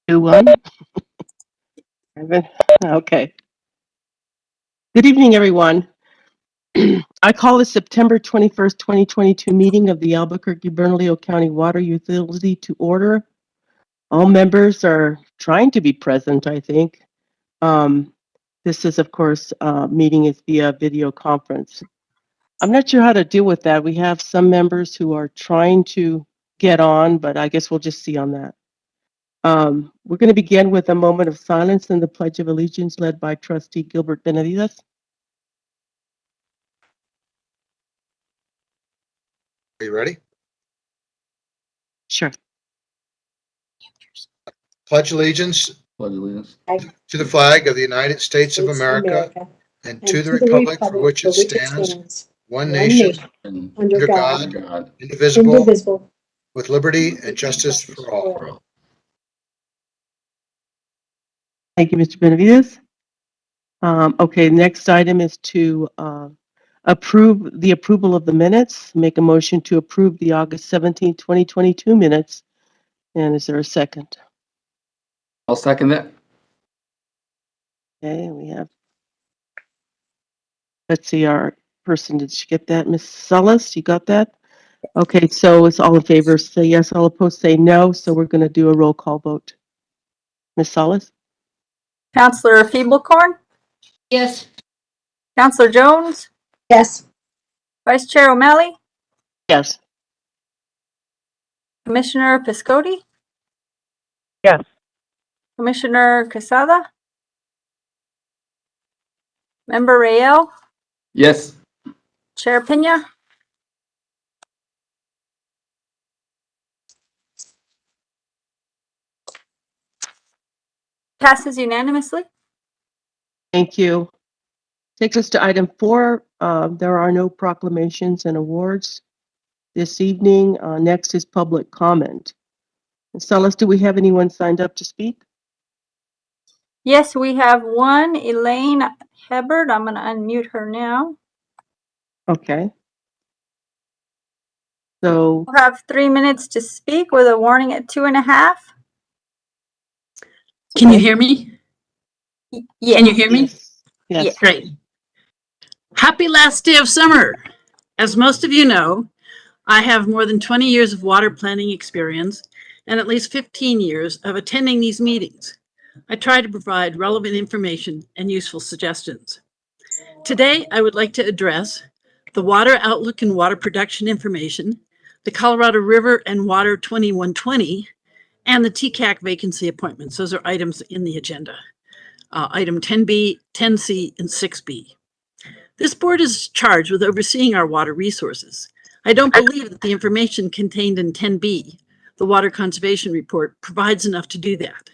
2, 1. Okay. Good evening, everyone. I call the September 21st, 2022 meeting of the Albuquerque-Bernalillo County Water Utility to order. All members are trying to be present, I think. This is, of course, meeting is via video conference. I'm not sure how to deal with that. We have some members who are trying to get on, but I guess we'll just see on that. We're going to begin with a moment of silence and the Pledge of Allegiance led by Trustee Gilbert Benavides. Are you ready? Sure. Pledge allegiance to the flag of the United States of America and to the republic for which it stands, one nation, under God, indivisible, with liberty and justice for all. Thank you, Mr. Benavides. Okay, next item is to approve the approval of the minutes. Make a motion to approve the August 17, 2022 minutes. And is there a second? I'll second that. Okay, we have, let's see, our person, did she get that? Ms. Sullis, you got that? Okay, so it's all in favor, say yes, all opposed say no. So we're going to do a roll call vote. Ms. Sullis? Councillor Feeblecorn? Yes. Councillor Jones? Yes. Vice Chair O'Malley? Yes. Commissioner Piscotti? Yes. Commissioner Quesada? Member Rael? Yes. Chair Pena? Passes unanimously. Thank you. Takes us to item 4. There are no proclamations and awards this evening. Next is public comment. Ms. Sullis, do we have anyone signed up to speak? Yes, we have one, Elaine Hebert. I'm going to unmute her now. Okay. So We'll have 3 minutes to speak with a warning at 2.5. Can you hear me? Yes. Can you hear me? yes. Yes. Yes. Great. Happy last day of summer. As most of you know, I have more than 20 years of water planning experience and at least 15 years of attending these meetings. I try to provide relevant information and useful suggestions. Today, I would like to address the water outlook and water production information, the Colorado River and Water 2120, and the TCAC vacancy appointments. Those are items in the agenda. Item 10B, 10C, and 6B. This board is charged with overseeing our water resources. I don't believe that the information contained in 10B, the Water Conservation Report, provides enough to do that.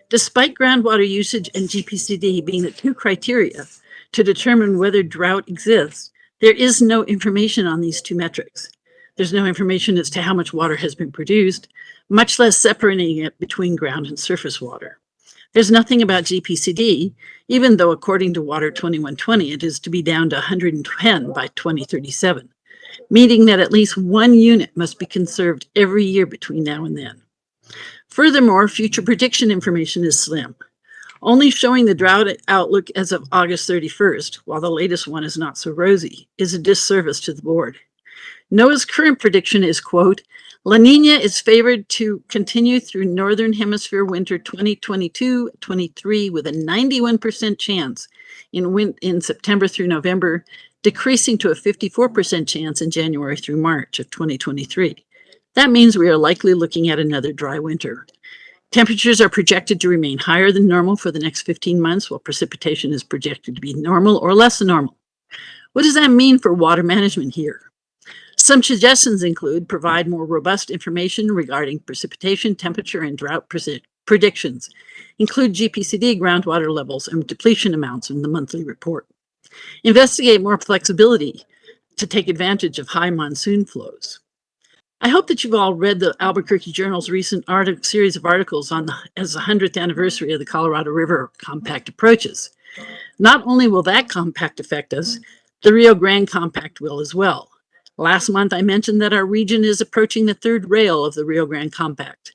Despite groundwater usage and GPCD being the 2 criteria to determine whether drought exists, there is no information on these 2 metrics. There's no information as to how much water has been produced, much less separating it between ground and surface water. There's nothing about GPCD, even though according to Water 2120, it is to be down to 110 by 2037, meaning that at least 1 unit must be conserved every year between now and then. Furthermore, future prediction information is slim, only showing the drought outlook as of August 31st, while the latest one is not so rosy, is a disservice to the board. NOAA's current prediction is, quote, La Nina is favored to continue through Northern Hemisphere winter 2022-23 with a 91% chance in September through November, decreasing to a 54% chance in January through March of 2023. That means we are likely looking at another dry winter. Temperatures are projected to remain higher than normal for the next 15 months, while precipitation is projected to be normal or less than normal. What does that mean for water management here? Some suggestions include provide more robust information regarding precipitation, temperature, and drought predictions. Include GPCD groundwater levels and depletion amounts in the monthly report. Investigate more flexibility to take advantage of high monsoon flows. I hope that you've all read the Albuquerque Journal's recent series of articles on as the 100th anniversary of the Colorado River Compact approaches. Not only will that compact affect us, the Rio Grande Compact will as well. Last month, I mentioned that our region is approaching the 3rd rail of the Rio Grande Compact.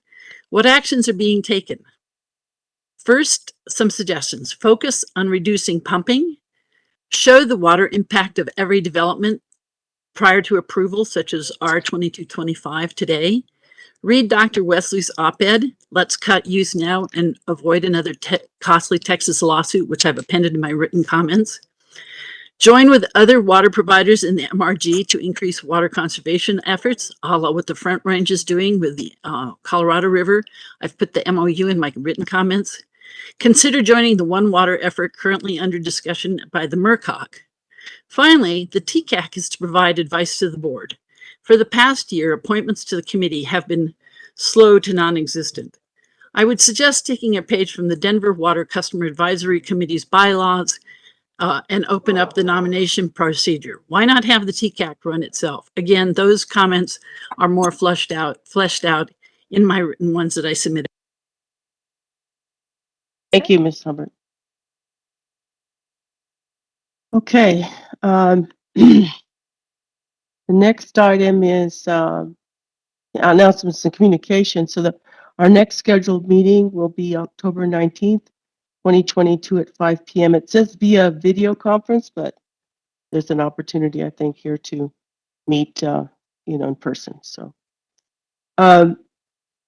What actions are being taken? First, some suggestions. Focus on reducing pumping. Show the water impact of every development prior to approval, such as R2225 today. Read Dr. Wesley's op-ed, Let's Cut Use Now and Avoid Another Costly Texas Lawsuit, which I've appended in my written comments. Join with other water providers in the MRG to increase water conservation efforts, a la what the Front Range is doing with the Colorado River. I've put the MOU in my written comments. Consider joining the One Water effort currently under discussion by the MERCOG. Finally, the TCAC is to provide advice to the board. For the past year, appointments to the committee have been slow to non-existent. I would suggest taking a page from the Denver Water Customer Advisory Committee's bylaws and open up the nomination procedure. Why not have the TCAC run itself? Again, those comments are more fleshed out in my written ones that I submitted. Thank you, Ms. Hubbard. Okay. The next item is announcements and communication. So our next scheduled meeting will be October 19th, 2022 at 5 p.m. It says via video conference, but there's an opportunity, I think, here to meet, in person.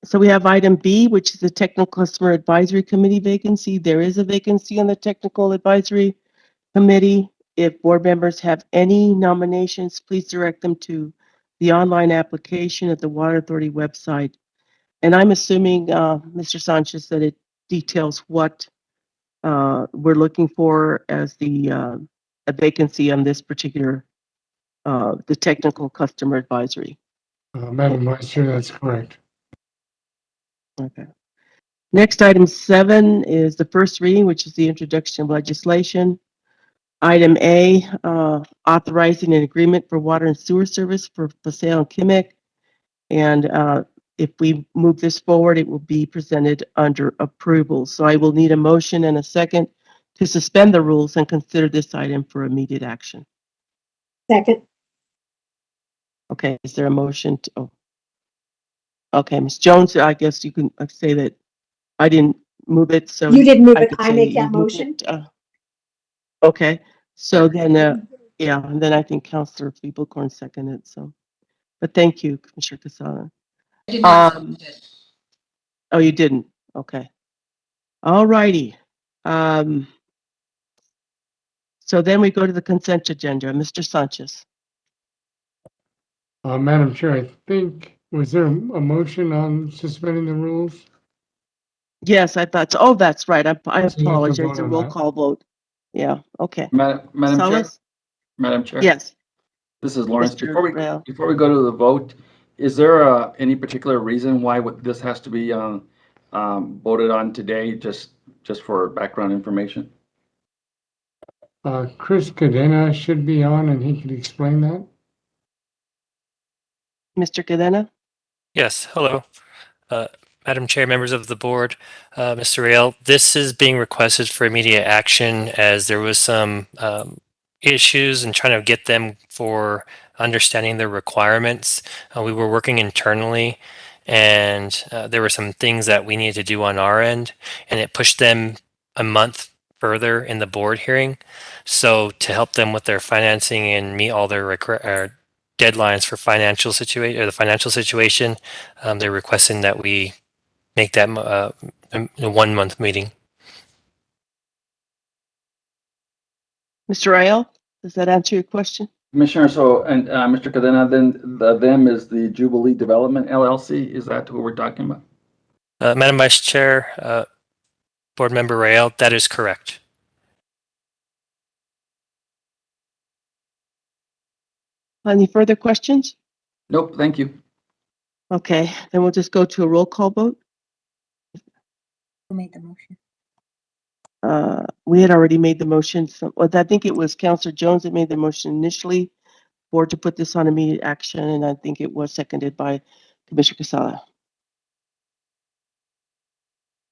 So we have item B, which is the Technical Customer Advisory Committee vacancy. There is a vacancy on the Technical Advisory Committee. If board members have any nominations, please direct them to the online application at the Water Authority website. And I'm assuming, Mr. Sanchez, that it details what we're looking for as a vacancy on this particular, the Technical Customer Advisory. Madam Vice Chair, that's correct. Okay. Next, item 7 is the first reading, which is the introduction of legislation. Item A, authorizing an agreement for water and sewer service for Paseo and Kimmick. And if we move this forward, it will be presented under approval. So I will need a motion and a second to suspend the rules and consider this item for immediate action. Second. Okay, is there a motion to, oh. Okay, Ms. Jones, I guess you can say that I didn't move it, so. You didn't move I it. could I say make you that moved motion. it, okay, so then, yeah, and then I think Councilor Feeblecorn seconded, so. But thank you, Commissioner Casada. I did not second it. Oh, you didn't? Okay. All righty. So then we go to the consent agenda. Mr. Sanchez. Madam Chair, I think, was there a motion on suspending the rules? Yes, I thought so. Oh, that's right. I So you have to apologize. vote A on roll that. call vote. Yeah, okay. Madam Chair. Salas? Madam Chair. Yes. This is Lawrence. Mr. Rail. Before we go to the vote, is there any particular reason why this has to be voted on today? Just for background information. Chris Cadena should be on and he could explain that. Mr. Cadena? Yes, hello. Madam Chair, members of the board, Mr. Rail, this is being requested for immediate action as there was some issues and trying to get them for understanding their requirements. We were working internally and there were some things that we needed to do on our end and it pushed them a month further in the board hearing. So to help them with their financing and meet all their deadlines for the financial situation, they're requesting that we make that a 1 month meeting. Mr. Rael, does that answer your question? Commissioner, so, and Mr. Cadena, then them is the Jubilee Development LLC. Is that who we're talking about? Madam Vice Chair, Board Member Rael, that is correct. Any further questions? Nope, thank you. Okay, then we'll just go to a roll call vote. Who made the motion? We had already made the motion. So, well, I think it was Councilor Jones that made the motion initially for to put this on immediate action, and I think it was seconded by Commissioner Casada.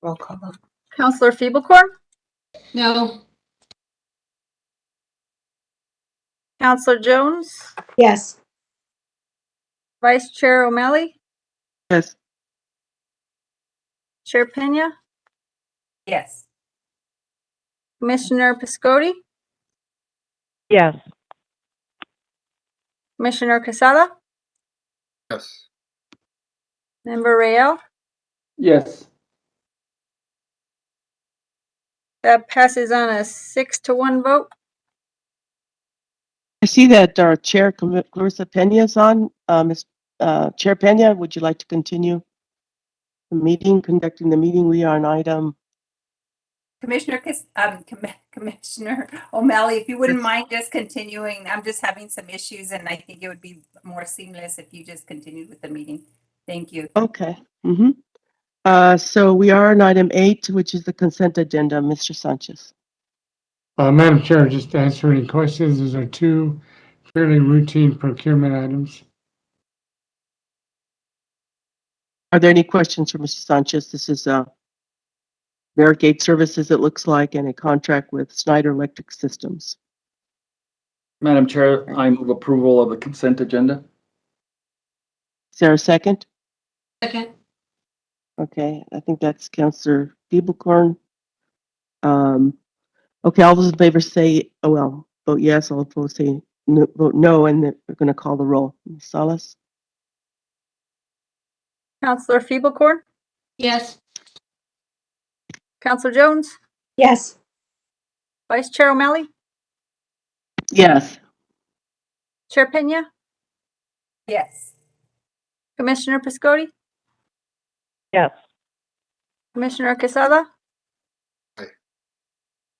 Roll call vote. Counselor Feeblecorn, No. Counselor Jones, Yes. Vice Chair O'Malley, Yes. Chair Pena, Yes. Commissioner Piscotti, Yes. Commissioner Casala, Yes. Member Rael. Yes. That passes on a 6-1 vote. I see that our Chair, Clarissa Pena, is on. Ms. Chair Pena, would you like to continue the meeting, conducting the meeting? We are on item. Commissioner O'Malley, if you wouldn't mind just continuing, I'm just having some issues and I think it would be more seamless if you just continued with the meeting. Thank you. Okay. So we are on item 8, which is the consent agenda. Mr. Sanchez. Madam Chair, just to answer any questions, those are two fairly routine procurement items. Are there any questions for Mr. Sanchez? This is Barricade Services, it looks like, and a contract with Snyder Electric Systems. Madam Chair, I move approval of the consent agenda. Is there a second? Second. Okay, I think that's Councillor Feeblecorn. Okay, all those in favor say, vote yes. All opposed say no, vote no, and then we're going to call the roll. Ms. Salas? Counselor Feeblecorn, Yes. Counselor Jones, Yes. Vice Chair O'Malley, Yes. Chair Pena, Yes. Commissioner Piscotti, Yes. Commissioner Casala, Aye.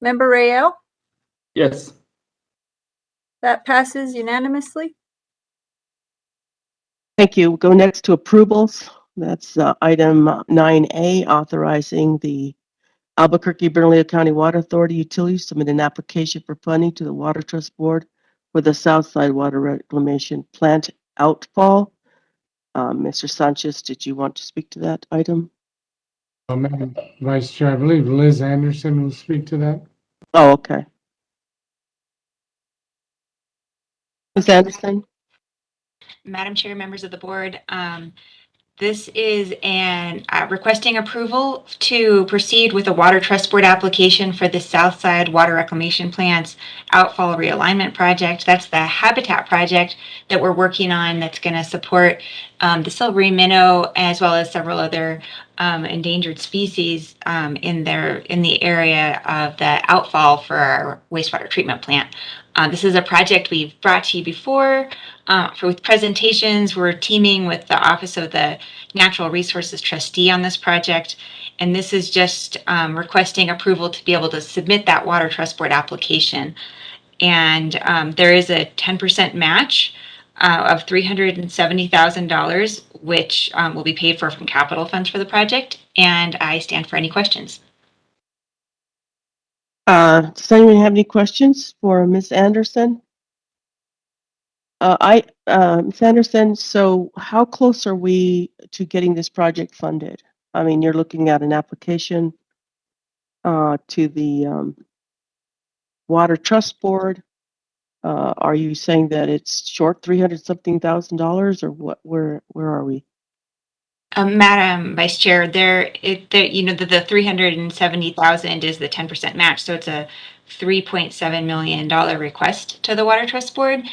Member Rael. Yes. That passes unanimously. Thank you. We'll go next to approvals. That's item 9A, authorizing the Albuquerque Bernalillo County Water Authority Utilities to submit an application for funding to the Water Trust Board for the Southside Water Reclamation Plant outfall. Mr. Sanchez, did you want to speak to that item? Madam Vice Chair, I believe Liz Anderson will speak to that. Oh, okay. Ms. Anderson? Madam Chair, members of the board, this is requesting approval to proceed with a Water Trust Board application for the Southside Water Reclamation Plant's outfall realignment project. That's the habitat project that we're working on that's going to support the silvery minnow as well as several other endangered species in the area of the outfall for our wastewater treatment plant. This is a project we've brought to you before with presentations. We're teaming with the Office of the Natural Resources Trustee on this project, and this is just requesting approval to be able to submit that Water Trust Board application. And there is a 10% match of $370,000, which will be paid for from capital funds for the project, and I stand for any questions. Does anyone have any questions for Ms. Anderson? Ms. Anderson, so how close are we to getting this project funded? I mean, you're looking at an application to the Water Trust Board. Are you saying that it's short $300-something thousand, or what? Where are we? Madam Vice Chair, the 370,000 is the 10% match, so it's a $3.7 million request to the Water Trust Board.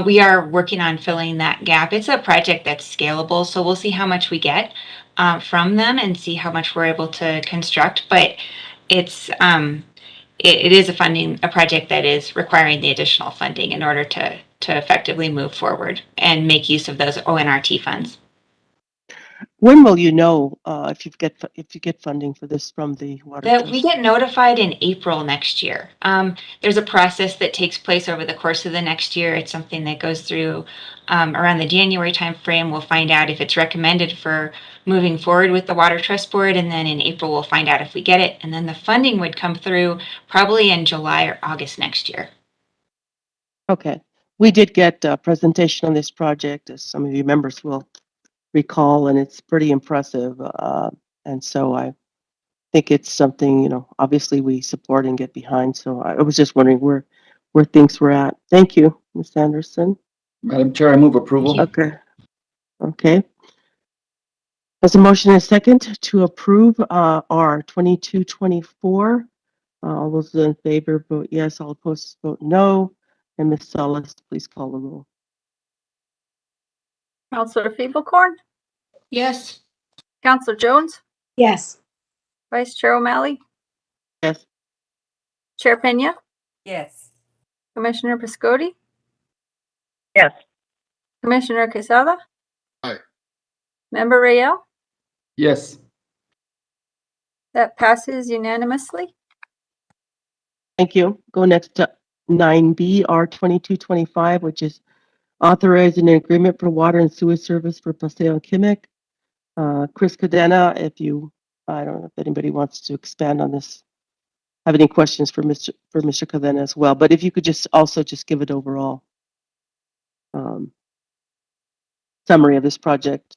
We are working on filling that gap. It's a project that's scalable, so we'll see how much we get from them and see how much we're able to construct. But it's it is a project that is requiring the additional funding in order to effectively move forward and make use of those ONRT funds. When will you know if you get funding for this from the Water Trust? We get notified in April next year. There's a process that takes place over the course of the next year. It's something that goes through around the January timeframe. We'll find out if it's recommended for moving forward with the Water Trust Board, and then in April we'll find out if we get it, and then the funding would come through probably in July or August next year. Okay. We did get a presentation on this project, as some of you members will recall, and it's pretty impressive. And so I think it's something, obviously we support and get behind. So I was just wondering where things were at. Thank you, Ms. Anderson. Madam Chair, I move approval. Okay. There's a motion and a second to approve R 2224 All those in favor vote yes, all opposed vote no. And Ms. Salas, please call the roll. Counselor Feeblecorn, Yes. Counselor Jones, Yes. Vice Chair O'Malley, Yes. Chair Pena, Yes. Commissioner Piscotti, Yes. Commissioner Quesada. Aye. Member Rayel. Yes. That passes unanimously. Thank you. Go next to 9B, R2225, which is authorizing an agreement for water and sewer service for Paseo and Kimmick. Chris Cadena, I don't know if anybody wants to expand on this. Have any questions for Mr. Cadena as well, but if you could just give it overall summary of this project.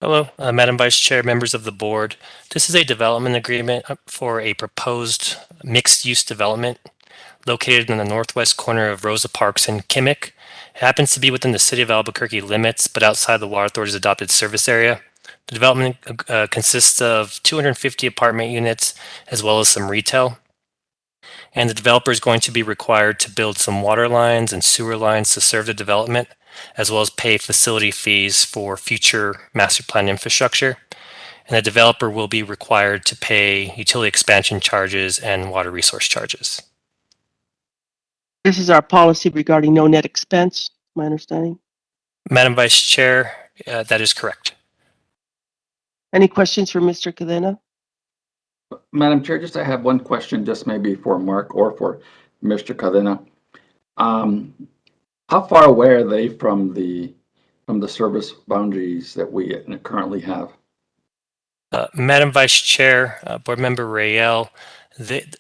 Hello, Madam Vice Chair, members of the board. This is a development agreement for a proposed mixed-use development located in the northwest corner of Rosa Parks and Kimmick. It happens to be within the city of Albuquerque limits, but outside the Water Authority's adopted service area. The development consists of 250 apartment units as well as some retail. And the developer is going to be required to build some water lines and sewer lines to serve the development, as well as pay facility fees for future master plan infrastructure. And the developer will be required to pay utility expansion charges and water resource charges. This is our policy regarding no net expense, my understanding. Madam Vice Chair, that is correct. Any questions for Mr. Cadena? Madam Chair, I have one question, just maybe for Mark or for Mr. Cadena. How far away are they from the service boundaries that we currently have? Madam Vice Chair, Board Member Rayel,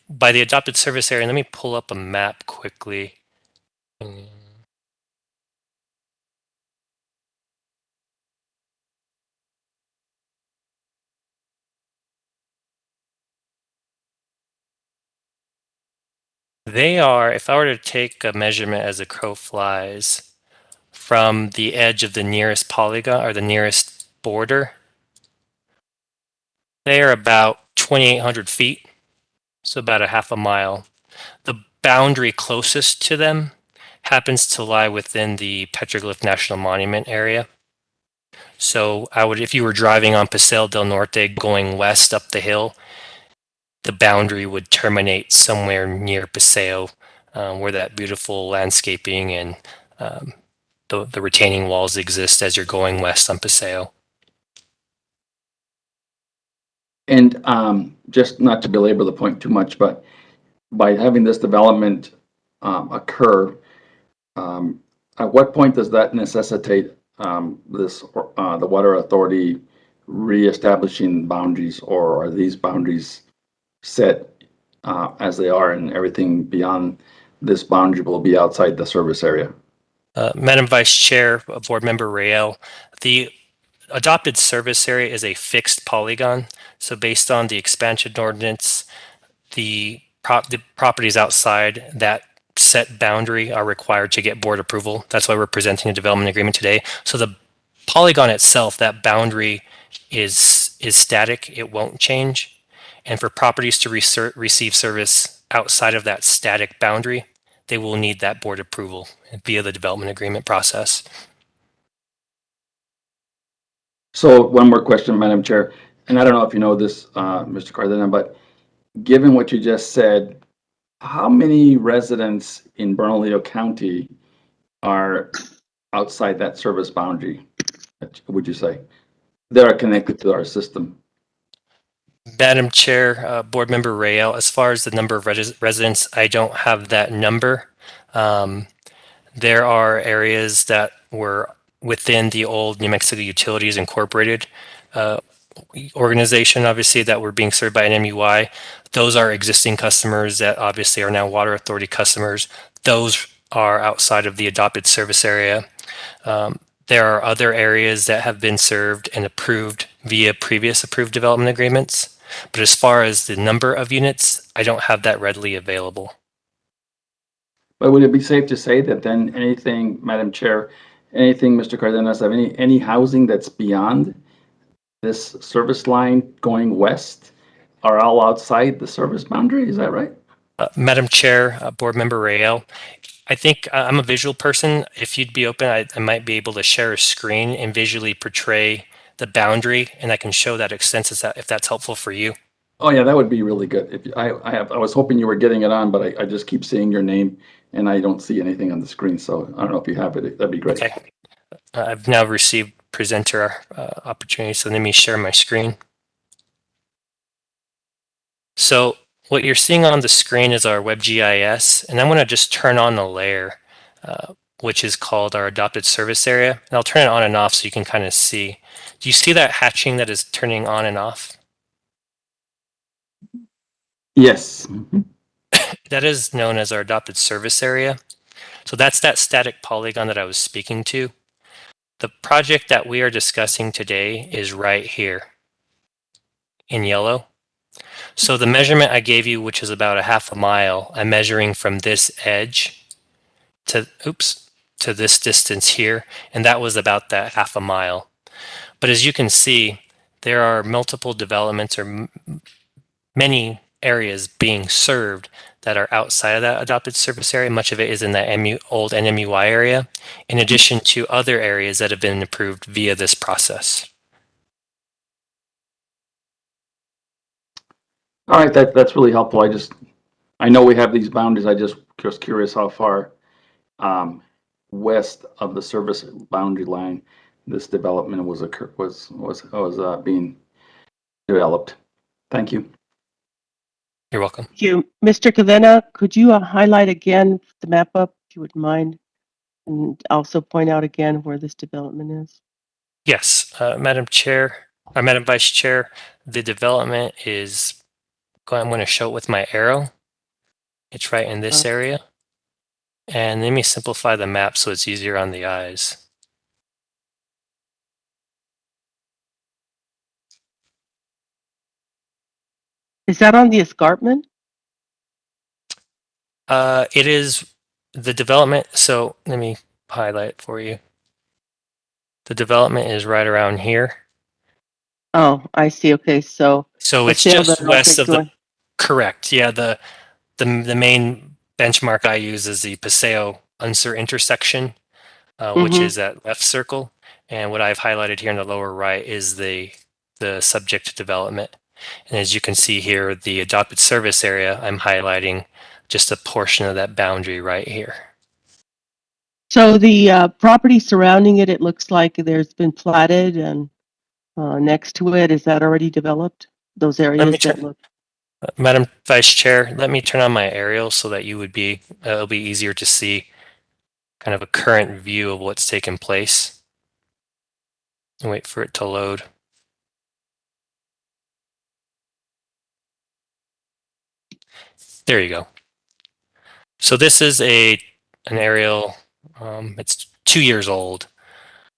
by the adopted service area, let me pull up a map quickly. They are, if I were to take a measurement as a crow flies from the edge of the nearest polygon or the nearest border, they are about 2,800 feet, so about a half a mile. The boundary closest to them happens to lie within the Petroglyph National Monument area. So if you were driving on Paseo del Norte going west up the hill, the boundary would terminate somewhere near Paseo, where that beautiful landscaping and the retaining walls exist as you're going west on Paseo. And just not to belabor the point too much, but by having this development occur, at what point does that necessitate the Water Authority reestablishing boundaries, or are these boundaries set as they are, and everything beyond this boundary will be outside the service area? Madam Vice Chair, Board Member Rayel, the adopted service area is a fixed polygon. So based on the expansion ordinance, the properties outside that set boundary are required to get board approval. That's why we're presenting a development agreement today. So the polygon itself, that boundary is static. It won't change. And for properties to receive service outside of that static boundary, they will need that board approval via the development agreement process. So one more question, Madam Chair, and I don't know if you know this, Mr. Cadena, but given what you just said, how many residents in Bernalillo County are outside that service boundary, would you say, that are connected to our system? Madam Chair, Board Member Rayel, as far as the number of residents, I don't have that number. There are areas that were within the old New Mexico Utilities Incorporated organization, obviously, that were being served by an MUI. Those are existing customers that obviously are now Water Authority customers. Those are outside of the adopted service area. There are other areas that have been served and approved via previous approved development agreements. But as far as the number of units, I don't have that readily available. But would it be safe to say that then anything, Madam Chair, anything, Mr. Cardenas, have any housing that's beyond this service line going west are all outside the service boundary? Is that right? Madam Chair, Board Member Rael, I think I'm a visual person. If you'd be open, I might be able to share a screen and visually portray the boundary, and I can show that extent if that's helpful for you. Oh yeah, that would be really good. If I was hoping you were getting it on, but I just keep seeing your name and I don't see anything on the screen. So I don't know if you have it. That'd be great. Okay. I've now received presenter opportunity, so let me share my screen. So what you're seeing on the screen is our WebGIS, and I'm going to just turn on the layer, which is called our adopted service area. And I'll turn it on and off so you can kind of see. Do you see that hatching that is turning on and off? Yes. That is known as our adopted service area. So that's that static polygon that I was speaking to. The project that we are discussing today is right here in yellow. So the measurement I gave you, which is about a half a mile, I'm measuring from this edge to this distance here, and that was about that half a mile. But as you can see, there are multiple developments or many areas being served that are outside of that adopted service area. Much of it is in that old NMUI area, in addition to other areas that have been approved via this process. All right, that's really helpful. I know we have these boundaries. I just was curious how far west of the service boundary line this development was being developed. Thank you. You're welcome. Thank you. Mr. Cadena, could you highlight again the map up, if you would mind, and also point out again where this development is? Yes, Madam Chair, or Madam Vice Chair, the development is, I'm going to show it with my arrow. It's right in this area. And let me simplify the map so it's easier on the eyes. Is that on the escarpment? It is the development. So let me highlight it for you. The development is right around here. Oh, I see. Okay, so it's just west of the, correct. Yeah, the main benchmark I use is the Paseo Unser intersection, which is that left circle. And what I've highlighted here in the lower right is the subject development. And as you can see here, the adopted service area, I'm highlighting just a portion of that boundary right here. So the property surrounding it, it looks like there's been platted, and next to it, is that already developed? Those areas that look. Madam Vice Chair, let me turn on my aerial so that you would be, it'll be easier to see kind of a current view of what's taken place. And wait for it to load. There you go. So this is an aerial, it's 2 years old,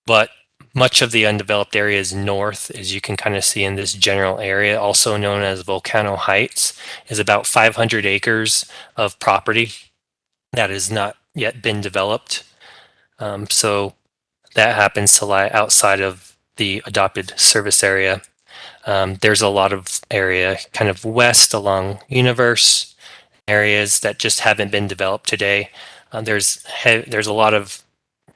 but much of the undeveloped area is north, as you can kind of see in this general area, also known as Volcano Heights, is about 500 acres of property that has not yet been developed. So that happens to lie outside of the adopted service area. There's a lot of area kind of west along Universe, areas that just haven't been developed today. There's a lot of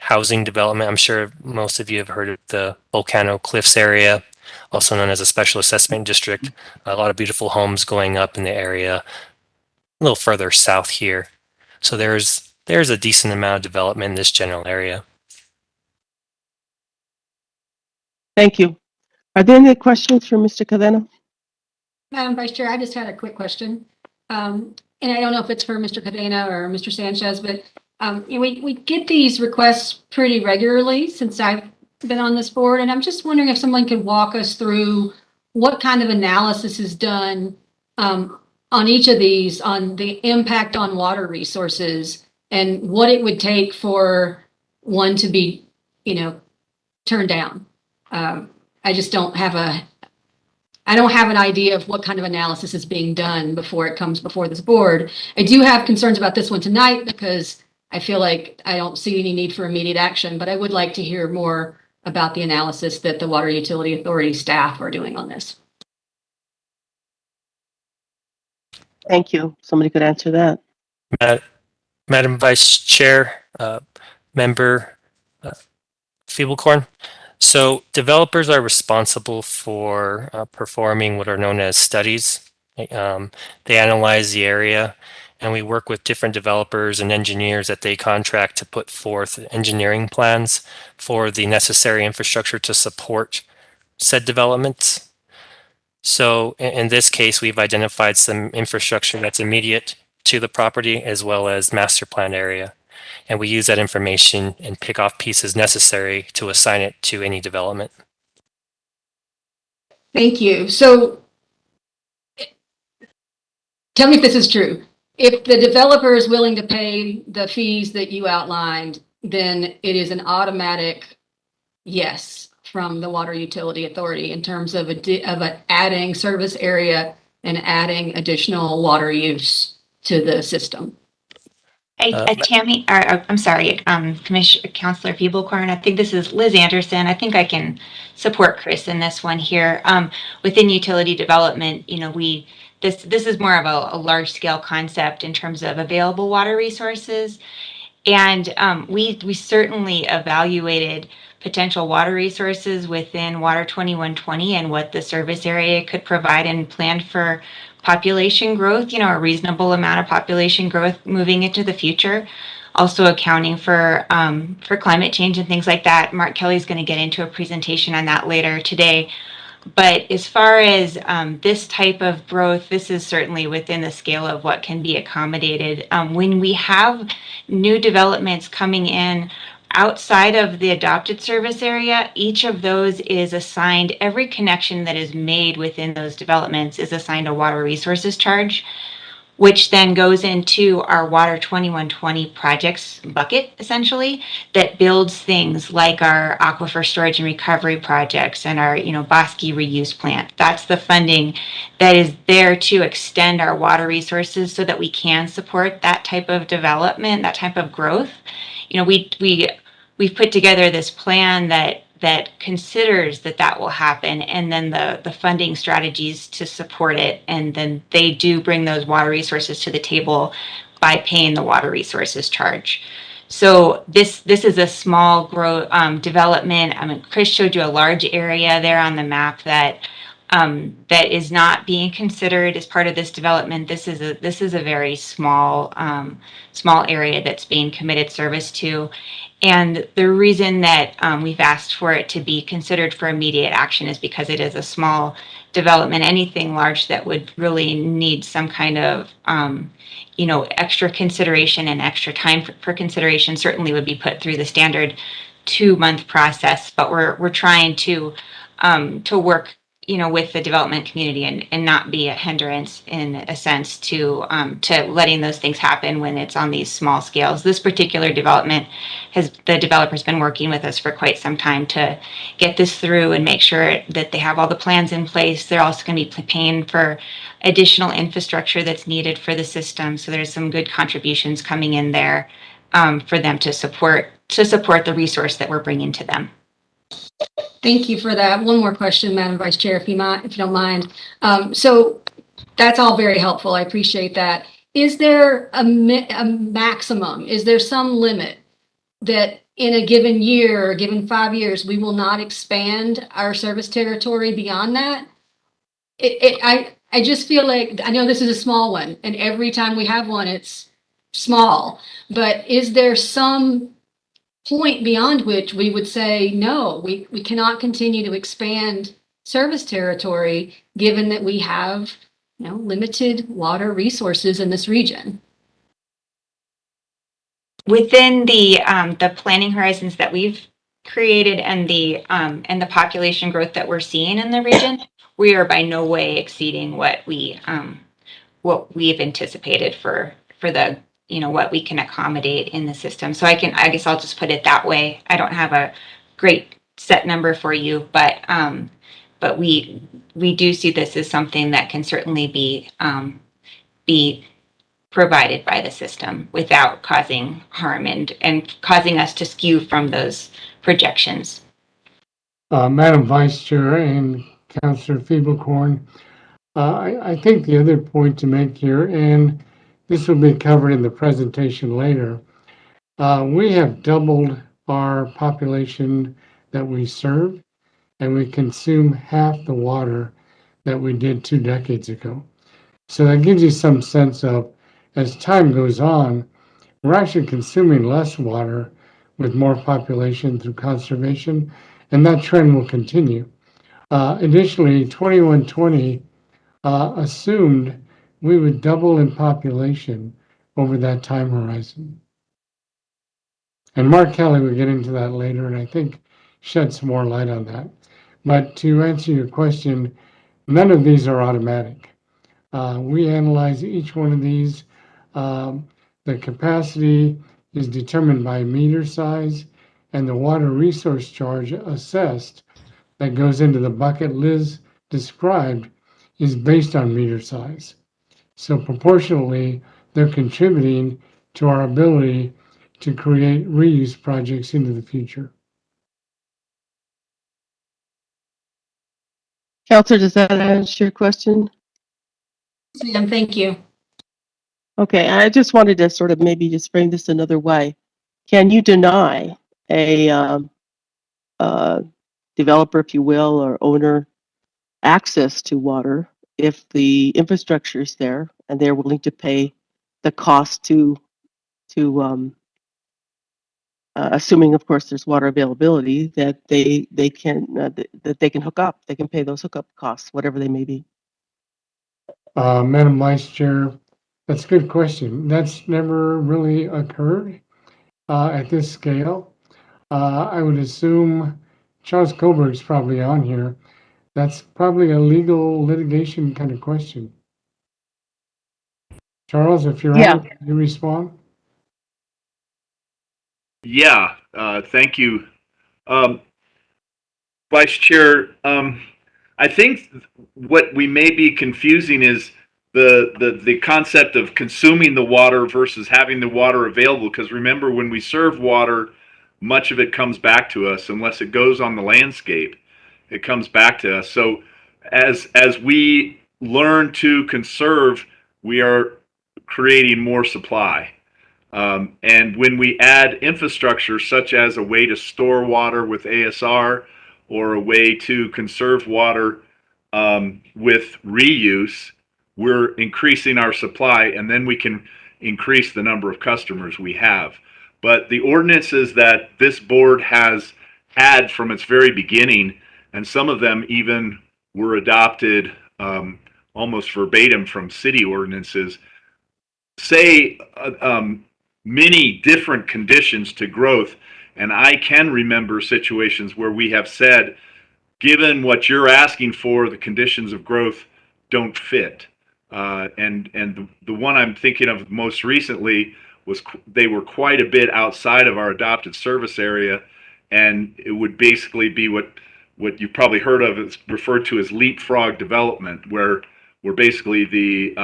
housing development. I'm sure most of you have heard of the Volcano Cliffs area, also known as a special assessment district. A lot of beautiful homes going up in the area, a little further south here. So there's a decent amount of development in this general area. Thank you. Are there any questions for Mr. Cadena? Madam Vice Chair, I just had a quick question. And I don't know if it's for Mr. Cadena or Mr. Sanchez, but we get these requests pretty regularly since I've been on this board. And I'm just wondering if someone could walk us through what kind of analysis is done on each of these, on the impact on water resources and what it would take for one to be, turned down. I just don't have an idea of what kind of analysis is being done before it comes before this board. I do have concerns about this one tonight because I feel like I don't see any need for immediate action, but I would like to hear more about the analysis that the Water Utility Authority staff are doing on this. Thank you. Somebody could answer that. Madam Vice Chair, Member Feeblecorn. So developers are responsible for performing what are known as studies. They analyze the area, and we work with different developers and engineers that they contract to put forth engineering plans for the necessary infrastructure to support said developments. So in this case, we've identified some infrastructure that's immediate to the property as well as master plan area. And we use that information and pick off pieces necessary to assign it to any development. Thank you. So tell me if this is true. If the developer is willing to pay the fees that you outlined, then it is an automatic yes from the Water Utility Authority in terms of adding service area and adding additional water use to the system. Tammy, or I'm sorry, Commissioner Councilor Feeblecorn, I think this is Liz Anderson. I think I can support Chris in this one here. Within utility development, this is more of a large scale concept in terms of available water resources. And we certainly evaluated potential water resources within Water 2120 and what the service area could provide and planned for population growth, a reasonable amount of population growth moving into the future. Also accounting for climate change and things like that. Mark Kelly's going to get into a presentation on that later today. But as far as this type of growth, this is certainly within the scale of what can be accommodated. When we have new developments coming in outside of the adopted service area, each of those is assigned, every connection that is made within those developments is assigned a water resources charge, which then goes into our Water 2120 projects bucket, essentially, that builds things like our aquifer storage and recovery projects and our, Bosque reuse plant. That's the funding that is there to extend our water resources so that we can support that type of development, that type of growth. We've put together this plan that considers that will happen, and then the funding strategies to support it, and then they do bring those water resources to the table by paying the water resources charge. So this is a small development. Chris showed you a large area there on the map that is not being considered as part of this development. This is a very small area that's being committed service to. And the reason that we've asked for it to be considered for immediate action is because it is a small development. Anything large that would really need some kind of, extra consideration and extra time for consideration certainly would be put through the standard 2-month process. But we're trying to work with the development community and not be a hindrance in a sense to letting those things happen when it's on these small scales. This particular development the developer's been working with us for quite some time to get this through and make sure that they have all the plans in place. They're also going to be paying for additional infrastructure that's needed for the system. So there's some good contributions coming in there for them to support the resource that we're bringing to them. Thank you for that. One more question, Madam Vice Chair, if you don't mind. So that's all very helpful. I appreciate that. Is there a maximum? Is there some limit that in a given year or given 5 years, we will not expand our service territory beyond that? I just feel like, I know this is a small one, and every time we have one, it's small. But is there some point beyond which we would say, no, we cannot continue to expand service territory given that we have limited water resources in this region? Within the planning horizons that we've created and the population growth that we're seeing in the region, we are by no way exceeding what we've anticipated for the what we can accommodate in the system. So I guess I'll just put it that way. I don't have a great set number for you, but we do see this as something that can certainly be provided by the system without causing harm and causing us to skew from those projections. Madam Vice Chair and Councilor Feeblecorn, I think the other point to make here, and this will be covered in the presentation later, we have doubled our population that we serve, and we consume half the water that we did 2 decades ago. So that gives you some sense of, as time goes on, we're actually consuming less water with more population through conservation, and that trend will continue. Additionally, 2120 assumed we would double in population over that time horizon. And Mark Kelly will get into that later, and I think shed some more light on that. But to answer your question, none of these are automatic. We analyze each one of these. The capacity is determined by meter size, and the water resource charge assessed that goes into the bucket Liz described is based on meter size. So proportionally, they're contributing to our ability to create reuse projects into the future. Counselor, does that answer your question? Sam, thank you. Okay, I just wanted to sort of maybe just frame this another way. Can you deny a developer, if you will, or owner access to water if the infrastructure is there and they're willing to pay the cost to assuming, of course, there's water availability, that they can that they can hook up, they can pay those hookup costs, whatever they may be. Madam Vice Chair, that's a good question. That's never really occurred at this scale. I would assume Charles Koberg's probably on here. That's probably a legal litigation kind of question. Charles, if you're on, can you respond? Yeah, thank you. Vice Chair, I think what we may be confusing is the concept of consuming the water versus having the water available. Because remember, when we serve water, much of it comes back to us unless it goes on the landscape. It comes back to us. So as we learn to conserve, we are creating more supply. And when we add infrastructure, such as a way to store water with ASR or a way to conserve water with reuse, we're increasing our supply, and then we can increase the number of customers we have. But the ordinances that this board has had from its very beginning, and some of them even were adopted almost verbatim from city ordinances, say many different conditions to growth. And I can remember situations where we have said, given what you're asking for, the conditions of growth don't fit. And the one I'm thinking of most recently was they were quite a bit outside of our adopted service area, and it would basically be what you probably heard of is referred to as leapfrog development, where basically the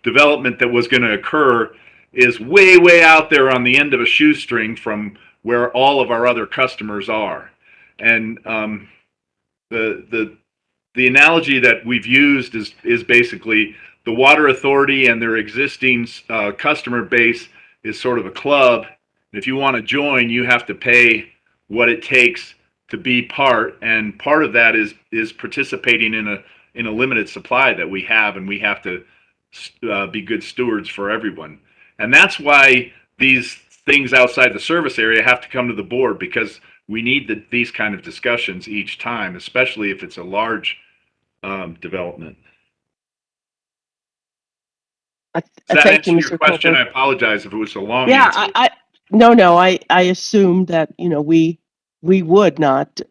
development that was going to occur is way out there on the end of a shoestring from where all of our other customers are. And the analogy that we've used is basically the water authority and their existing customer base is sort of a club. If you want to join, you have to pay what it takes to be part, and part of that is participating in a limited supply that we have, and we have to be good stewards for everyone. And that's why these things outside the service area have to come to the board, because we need these kind of discussions each time, especially if it's a large development. Does that answer your question? I apologize if it was a long answer. No, I assumed that, we would not,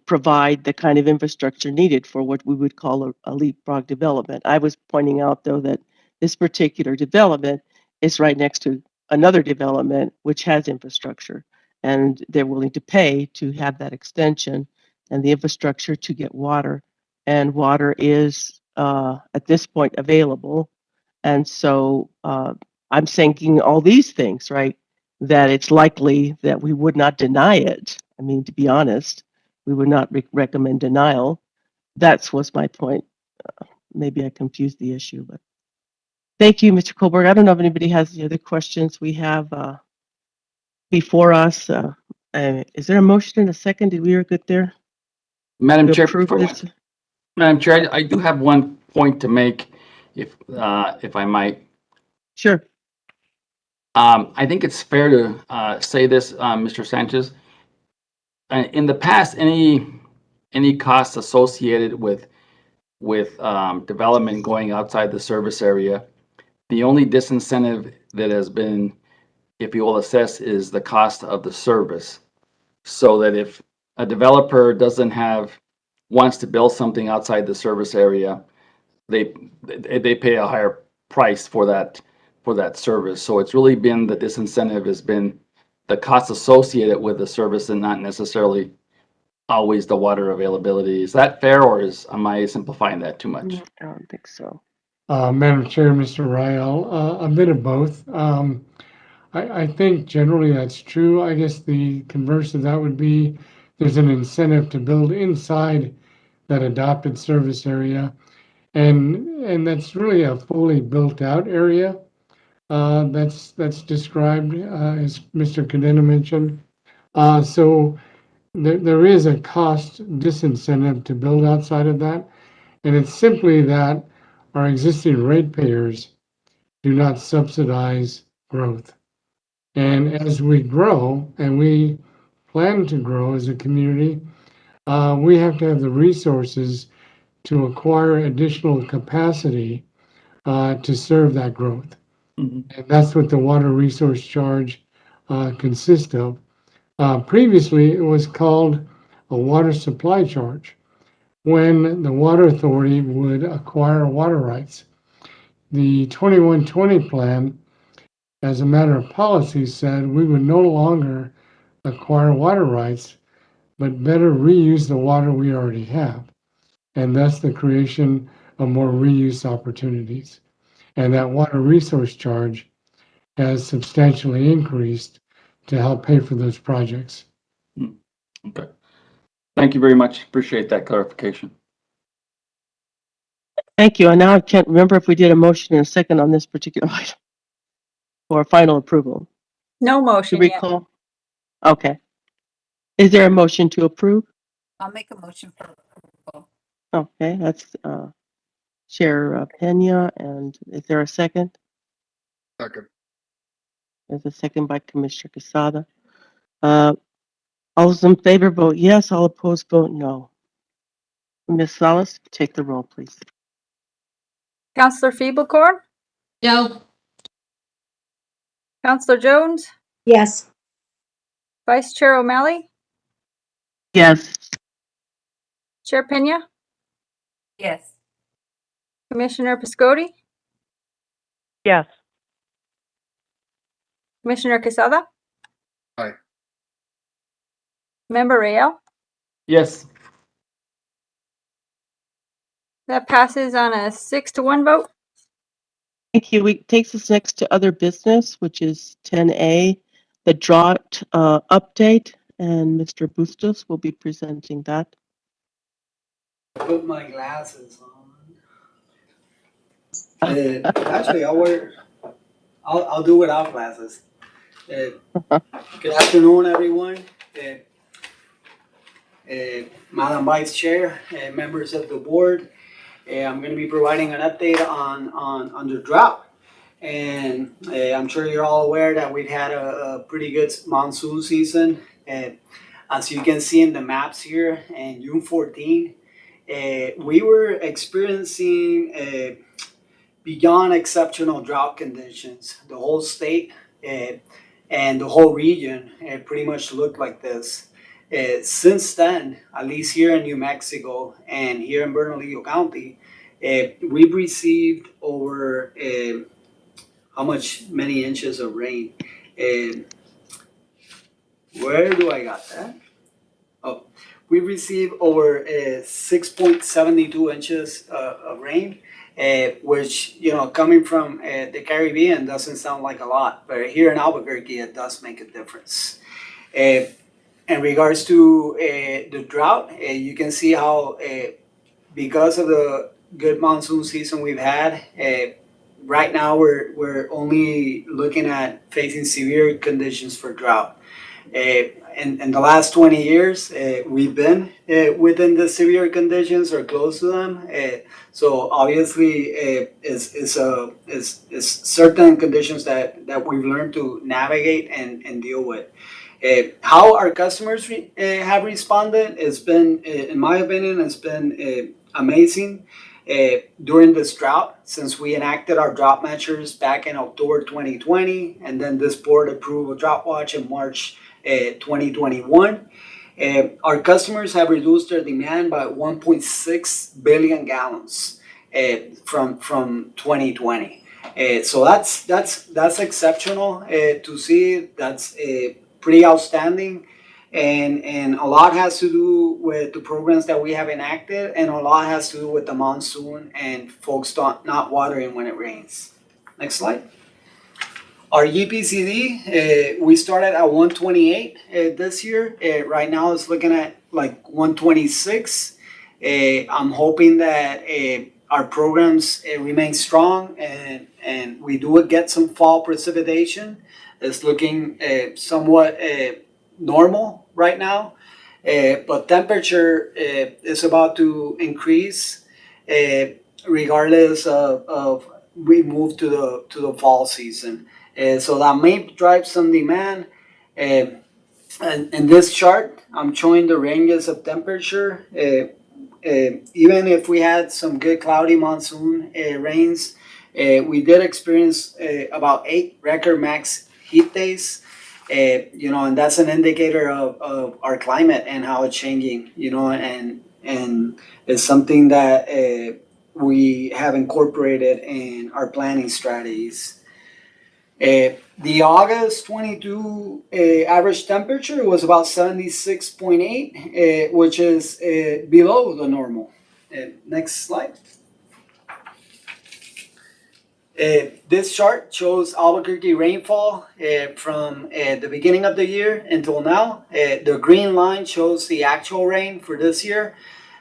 provide the kind of infrastructure needed for what we would call a leapfrog development. I was pointing out, though, that this particular development is right next to another development which has infrastructure, and they're willing to pay to have that extension and the infrastructure to get water. And water is, at this point, available. And so I'm thinking all these things, right, that it's likely that we would not deny it. I mean, to be honest, we would not recommend denial. That was my point. maybe I confused the issue, but thank you, Mr. Colberg. I don't know if anybody has any other questions we have before us. Is there a motion and a second? Did we hear good there? Madam To Chair, approve this? Madam Chair, I do have one point to make, if I might. Sure. I think it's fair to say this, Mr. Sanchez. In the past, any costs associated with development going outside the service area, the only disincentive that has been, if you will assess, is the cost of the service. So that if a developer wants to build something outside the service area, they pay a higher price for that service. So it's really been the disincentive has been the costs associated with the service and not necessarily always the water availability. Is that fair, or am I simplifying that too much? I don't think so. Madam Chair, Mr. Rael, a bit of both. I think generally that's true. I guess the converse of that would be there's an incentive to build inside that adopted service area. And that's really a fully built out area. That's described as Mr. Cadena mentioned. So there is a cost disincentive to build outside of that. And it's simply that our existing ratepayers do not subsidize growth. And as we grow, and we plan to grow as a community, we have to have the resources to acquire additional capacity to serve that growth. And that's what the water resource charge consists of. Previously, it was called a water supply charge when the water authority would acquire water rights. The 2120 plan, as a matter of policy, said we would no longer acquire water rights, but better reuse the water we already have, and thus the creation of more reuse opportunities. And that water resource charge has substantially increased to help pay for those projects. Okay. Thank you very much. Appreciate that clarification. Thank you. And now I can't remember if we did a motion and a second on this particular item for final approval. No Do motion you yet. recall? Okay. Is there a motion to approve? I'll make a motion for approval. Okay, that's Chair Pena, and is there a second? Second. There's a second by Commissioner Quesada. All those in favor vote yes, all opposed vote no. Ms. Salas, take the roll, please. Counselor Feeblecorn, No. Counselor Jones, Yes. Vice Chair O'Malley, Yes. Chair Pena, Yes. Commissioner Piscotti, Yes. Commissioner Quesada. Aye. Member Rael. Yes. That passes on a 6-1 vote. Thank you. It takes us next to other business, which is 10A, the drought update, and Mr. Bustos will be presenting that. Put my glasses on. Actually, I'll do without glasses. Good afternoon, everyone. Madam Vice Chair, members of the board. I'm going to be providing an update on the drought. And I'm sure you're all aware that we've had a pretty good monsoon season. As you can see in the maps here, in June 14, we were experiencing beyond exceptional drought conditions. The whole state and the whole region pretty much looked like this. Since then, at least here in New Mexico and here in Bernalillo County, we've received over many inches of rain. Where do I got that? Oh, we received over 6.72 inches of rain, which, coming from the Caribbean doesn't sound like a lot, but here in Albuquerque, it does make a difference. In regards to the drought, you can see how because of the good monsoon season we've had. Right now, we're only looking at facing severe conditions for drought. In the last 20 years, we've been within the severe conditions or close to them. So obviously, it's certain conditions that we've learned to navigate and deal with. How our customers have responded has been, in my opinion, has been amazing. During this drought, since we enacted our drought measures back in October 2020, and then this board approved a drought watch in March 2021. Our customers have reduced their demand by 1.6 billion gallons from 2020. So that's exceptional to see. That's pretty outstanding. And a lot has to do with the programs that we have enacted, and a lot has to do with the monsoon and folks not watering when it rains. Next slide. Our EPCD, we started at 128 this year. Right now it's looking at like 126. I'm hoping that our programs remain strong and we do get some fall precipitation. It's looking somewhat normal right now, but temperature is about to increase regardless of we move to the fall season. So that may drive some demand. And in this chart, I'm showing the ranges of temperature. Even if we had some good cloudy monsoon rains, we did experience about 8 record max heat days. And that's an indicator of our climate and how it's changing, and it's something that we have incorporated in our planning strategies. The August 22 average temperature was about 76.8, which is below the normal. Next slide. This chart shows Albuquerque rainfall from the beginning of the year until now. The green line shows the actual rain for this year,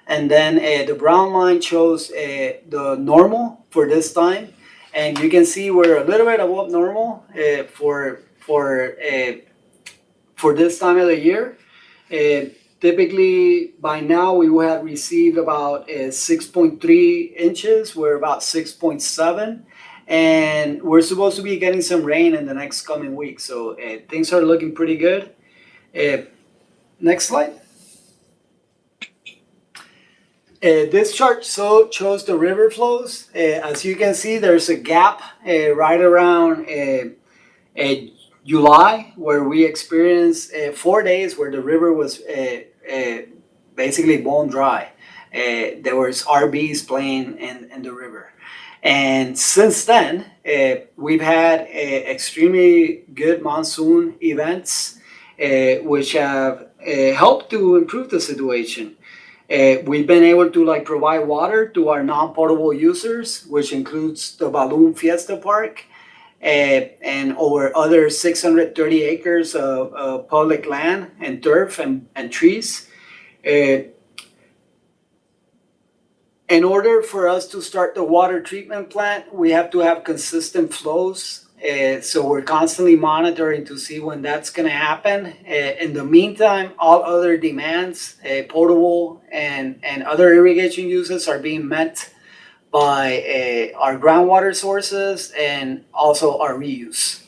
and then the brown line shows the normal for this time. And you can see we're a little bit above normal for this time of the year. Typically, by now, we will have received about 6.3 inches. We're about 6.7. And we're supposed to be getting some rain in the next coming weeks. So things are looking pretty good. Next slide. This chart shows the river flows. As you can see, there's a gap right around July where we experienced 4 days where the river was basically bone dry. There was RVs playing in the river. And since then, we've had extremely good monsoon events, which have helped to improve the situation. We've been able to provide water to our non-potable users, which includes the Balloon Fiesta Park and over other 630 acres of public land and turf and trees. In order for us to start the water treatment plant, we have to have consistent flows. So we're constantly monitoring to see when that's going to happen. In the meantime, all other demands, potable and other irrigation uses are being met by our groundwater sources and also our reuse.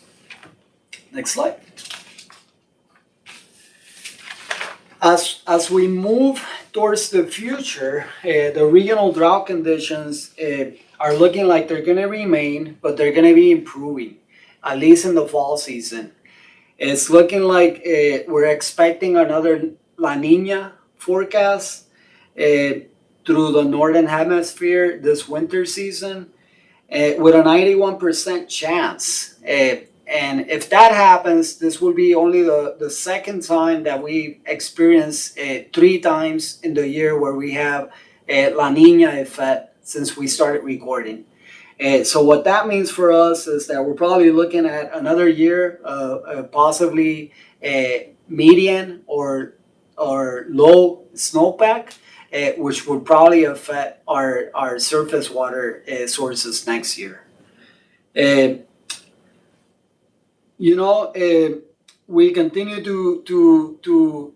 Next slide. As we move towards the future, the regional drought conditions are looking like they're going to remain, but they're going to be improving, at least in the fall season. It's looking like we're expecting another La Nina forecast through the northern hemisphere this winter season with a 91% chance. And if that happens, this will be only the second time that we experience 3 times in the year where we have a La Nina effect since we started recording. So what that means for us is that we're probably looking at another year of possibly median or low snowpack. which would probably affect our surface water sources next year. We continue to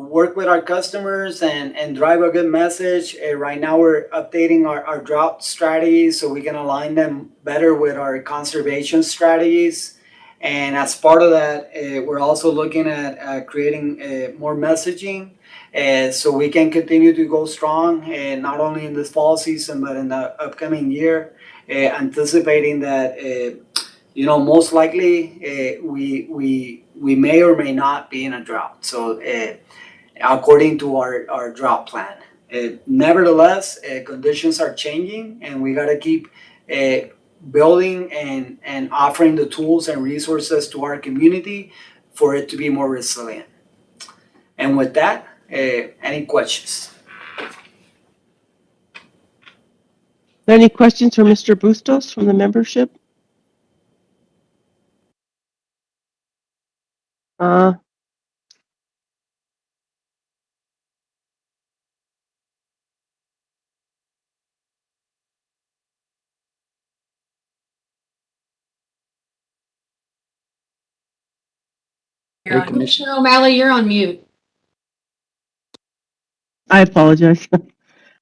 work with our customers and drive a good message. Right now, we're updating our drought strategies so we can align them better with our conservation strategies. And as part of that, we're also looking at creating more messaging so we can continue to go strong, not only in this fall season, but in the upcoming year, anticipating that most likely we may or may not be in a drought. So according to our drought plan. Nevertheless, conditions are changing, and we got to keep building and offering the tools and resources to our community for it to be more resilient. And with that, any questions? Any questions for Mr. Bustos from the membership? Commissioner O'Malley, you're on mute. I apologize.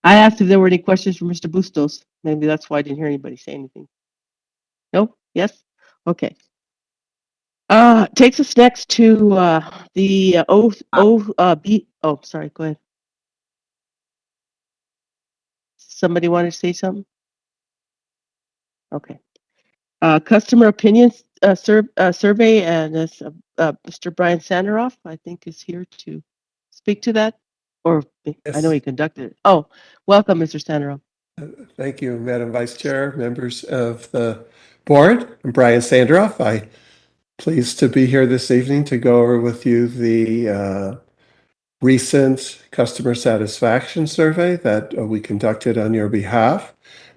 I asked if there were any questions for Mr. Bustos. Maybe that's why I didn't hear anybody say anything. No? Yes? Okay. Takes us next to the sorry, go ahead. Somebody wanted to say something? Okay. Customer opinions survey, and Mr. Brian Sanderoff, I think, is here to speak to that. Or yes. I know he conducted it. Oh, welcome, Mr. Sanderoff. Thank you, Madam Vice Chair, members of the board. I'm Brian Sanderoff. I'm pleased to be here this evening to go over with you the recent customer satisfaction survey that we conducted on your behalf.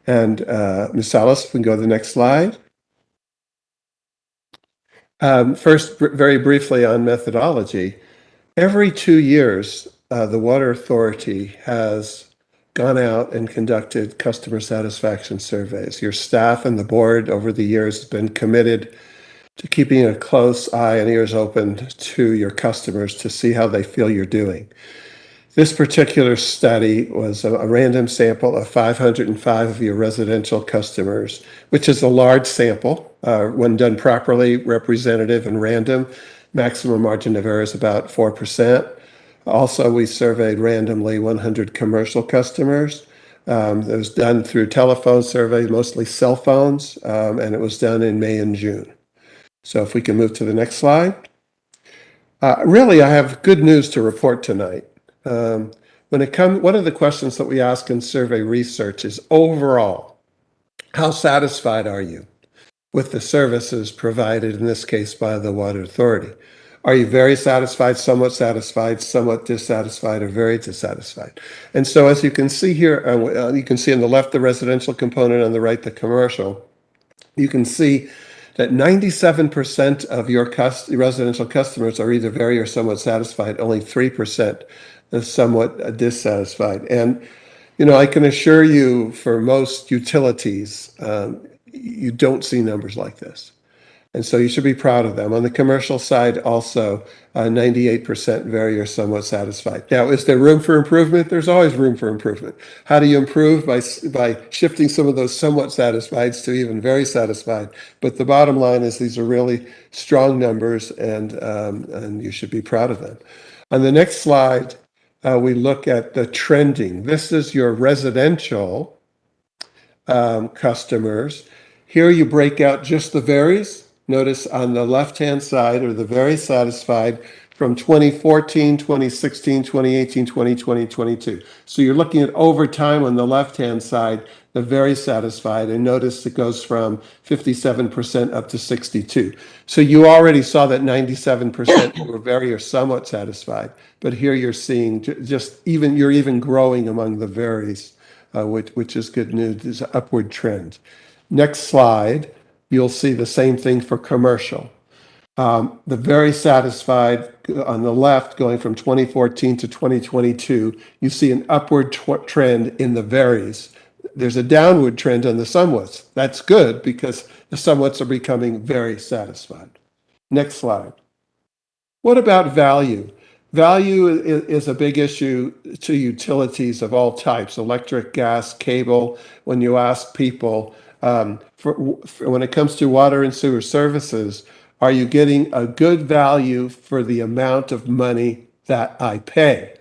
And Ms. Salas, if we can go to the next slide. First, very briefly on methodology. Every 2 years, the Water Authority has gone out and conducted customer satisfaction surveys. Your staff and the board over the years has been committed to keeping a close eye and ears open to your customers to see how they feel you're doing. This particular study was a random sample of 505 of your residential customers, which is a large sample. When done properly, representative and random, maximum margin of error is about 4%. Also, we surveyed randomly 100 commercial customers. It was done through telephone survey, mostly cell phones, and it was done in May and June. So if we can move to the next slide. Really, I have good news to report tonight. One of the questions that we ask in survey research is overall, how satisfied are you with the services provided, in this case, by the Water Authority? Are you very satisfied, somewhat dissatisfied, or very dissatisfied? And so as you can see here, you can see on the left the residential component, on the right the commercial. You can see that 97% of your residential customers are either very or somewhat satisfied, only 3% are somewhat dissatisfied. And, I can assure you for most utilities, you don't see numbers like this. And so you should be proud of them. On the commercial side, also 98% very or somewhat satisfied. Now, is there room for improvement? There's always room for improvement. How do you improve? By shifting some of those somewhat satisfied to even very satisfied. But the bottom line is these are really strong numbers, and you should be proud of them. On the next slide, we look at the trending. This is your residential customers. Here you break out just the varies. Notice on the left-hand side are the very satisfied from 2014, 2016, 2018, 2020, 22. So you're looking at over time on the left-hand side, the very satisfied, and notice it goes from 57% up to 62. So you already saw that 97% were very or somewhat satisfied, but here you're seeing you're even growing among the varies, which is good news. There's an upward trend. Next slide. You'll see the same thing for commercial. The very satisfied on the left, going from 2014 to 2022, you see an upward trend in the varies. There's a downward trend on the somewhats. That's good because the somewhats are becoming very satisfied. Next slide. What about value? Value is a big issue to utilities of all types, electric, gas, cable. When you ask people, when it comes to water and sewer services, are you getting a good value for the amount of money that I pay?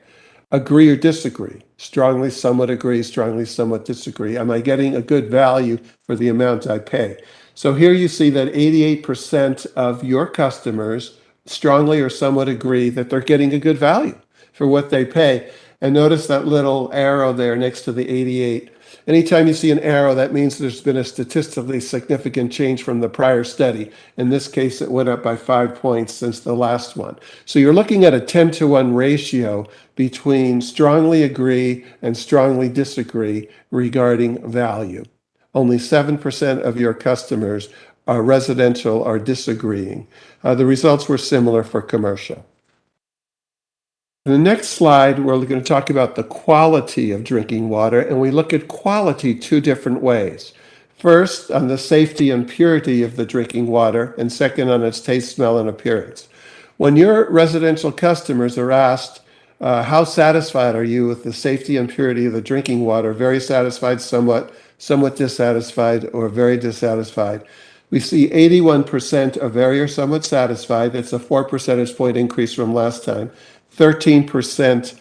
Agree or disagree? Strongly, somewhat agree, strongly, somewhat disagree. Am I getting a good value for the amount I pay? So here you see that 88% of your customers strongly or somewhat agree that they're getting a good value for what they pay. And notice that little arrow there next to the 88. Anytime you see an arrow, that means there's been a statistically significant change from the prior study. In this case, it went up by 5 points since the last one. So you're looking at a 10-to-1 ratio between strongly agree and strongly disagree regarding value. Only 7% of your customers are residential are disagreeing. The results were similar for commercial. In the next slide, we're going to talk about the quality of drinking water, and we look at quality two different ways. First, on the safety and purity of the drinking water, and second, on its taste, smell, and appearance. When your residential customers are asked, how satisfied are you with the safety and purity of the drinking water? Very satisfied, somewhat dissatisfied, or very dissatisfied. We see 81% are very or somewhat satisfied. That's a 4 percentage point increase from last time. 13%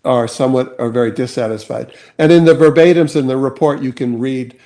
are very dissatisfied. And in the verbatims in the report, you can read,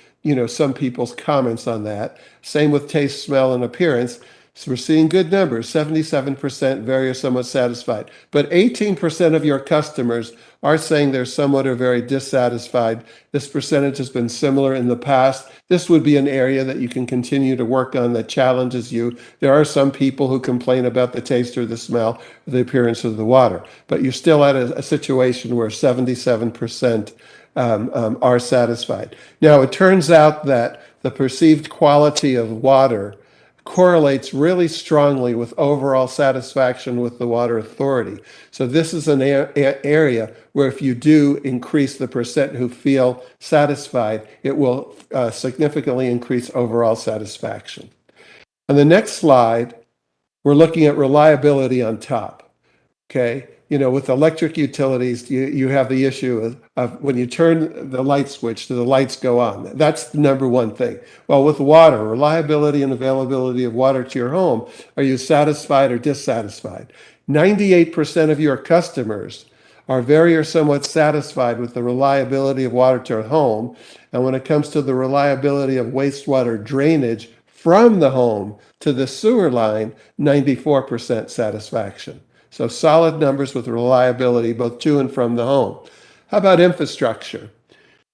some people's comments on that. Same with taste, smell, and appearance. So we're seeing good numbers, 77% very or somewhat satisfied. But 18% of your customers are saying they're somewhat or very dissatisfied. This percentage has been similar in the past. This would be an area that you can continue to work on that challenges you. There are some people who complain about the taste or the smell or the appearance of the water, but you're still at a situation where 77% are satisfied. Now, it turns out that the perceived quality of water correlates really strongly with overall satisfaction with the water authority. So this is an area where if you do increase the percent who feel satisfied, it will significantly increase overall satisfaction. On the next slide, we're looking at reliability on top. Okay, with electric utilities, you have the issue of when you turn the light switch, do the lights go on? That's the number one thing. Well, with water, reliability and availability of water to your home, are you satisfied or dissatisfied? 98% of your customers are very or somewhat satisfied with the reliability of water to home. And when it comes to the reliability of wastewater drainage from the home to the sewer line, 94% satisfaction. So solid numbers with reliability both to and from the home. How about infrastructure?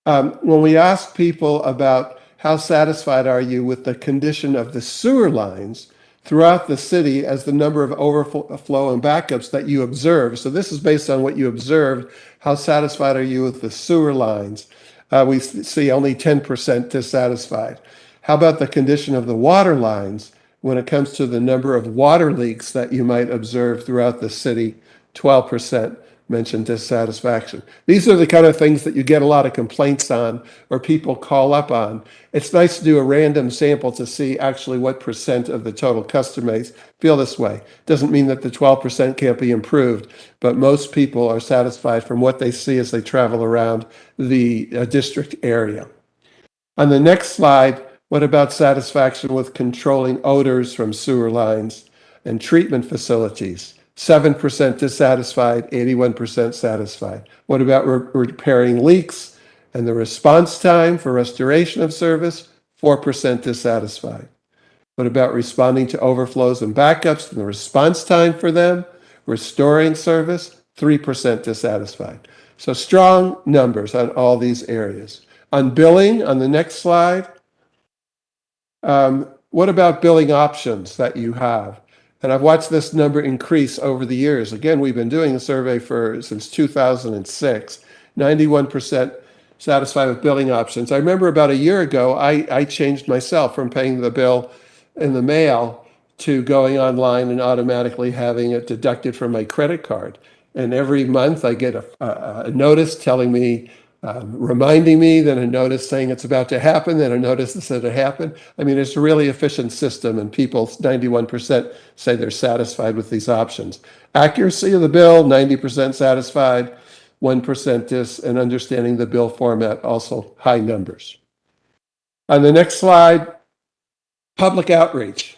When we ask people about how satisfied are you with the condition of the sewer lines throughout the city as the number of overflow and backups that you observe, so this is based on what you observed, how satisfied are you with the sewer lines? We see only 10% dissatisfied. How about the condition of the water lines? When it comes to the number of water leaks that you might observe throughout the city, 12% mentioned dissatisfaction. These are the kind of things that you get a lot of complaints on or people call up on. It's nice to do a random sample to see actually what percent of the total customers feel this way. Doesn't mean that the 12% can't be improved, but most people are satisfied from what they see as they travel around the district area. On the next slide, what about satisfaction with controlling odors from sewer lines and treatment facilities? 7% dissatisfied, 81% satisfied. What about repairing leaks and the response time for restoration of service? 4% dissatisfied. What about responding to overflows and backups and the response time for them? Restoring service? 3% dissatisfied. So strong numbers on all these areas. On billing, on the next slide, what about billing options that you have? And I've watched this number increase over the years. Again, we've been doing a survey since 2006. 91% satisfied with billing options. I remember about a year ago, I changed myself from paying the bill in the mail to going online and automatically having it deducted from my credit card. And every month I get a notice telling me, reminding me, then a notice saying it's about to happen, then a notice that said it happened. I mean, it's a really efficient system, and people, 91% say they're satisfied with these options. Accuracy of the bill, 90% satisfied, 1% and understanding the bill format, also high numbers. On the next slide, public outreach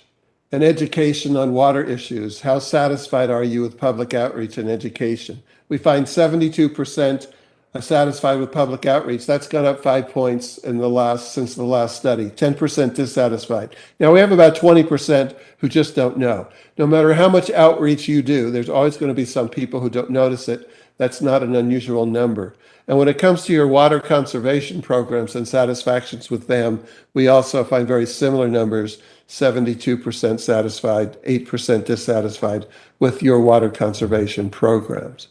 and education on water issues. How satisfied are you with public outreach and education? We find 72% are satisfied with public outreach. That's gone up 5 points since the last study. 10% dissatisfied. Now we have about 20% who just don't know. No matter how much outreach you do, there's always going to be some people who don't notice it. That's not an unusual number. And when it comes to your water conservation programs and satisfactions with them, we also find very similar numbers, 72% satisfied, 8% dissatisfied with your water conservation programs.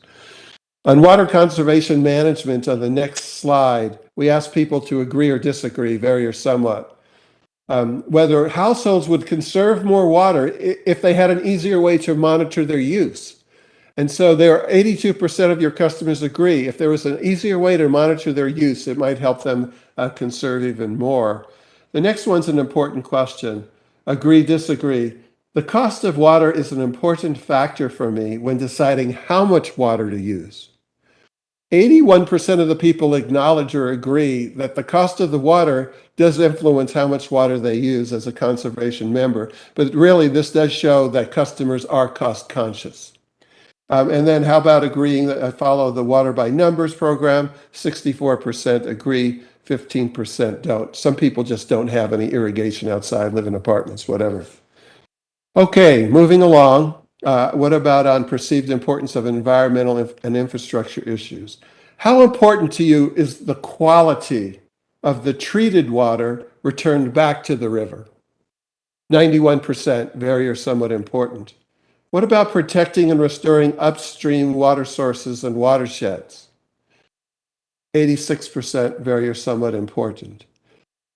On water conservation management, on the next slide, we ask people to agree or disagree, vary or somewhat, whether households would conserve more water if they had an easier way to monitor their use. And so 82% of your customers agree. If there was an easier way to monitor their use, it might help them conserve even more. The next one's an important question. Agree, disagree. The cost of water is an important factor for me when deciding how much water to use. 81% of the people acknowledge or agree that the cost of the water does influence how much water they use as a conservation member. But really, this does show that customers are cost conscious. And then how about agreeing that I follow the water by numbers program? 64% agree, 15% don't. Some people just don't have any irrigation outside, live in apartments, whatever. Okay, moving along. What about on perceived importance of environmental and infrastructure issues? How important to you is the quality of the treated water returned back to the river? 91%, very or somewhat important. What about protecting and restoring upstream water sources and watersheds? 86%, very or somewhat important.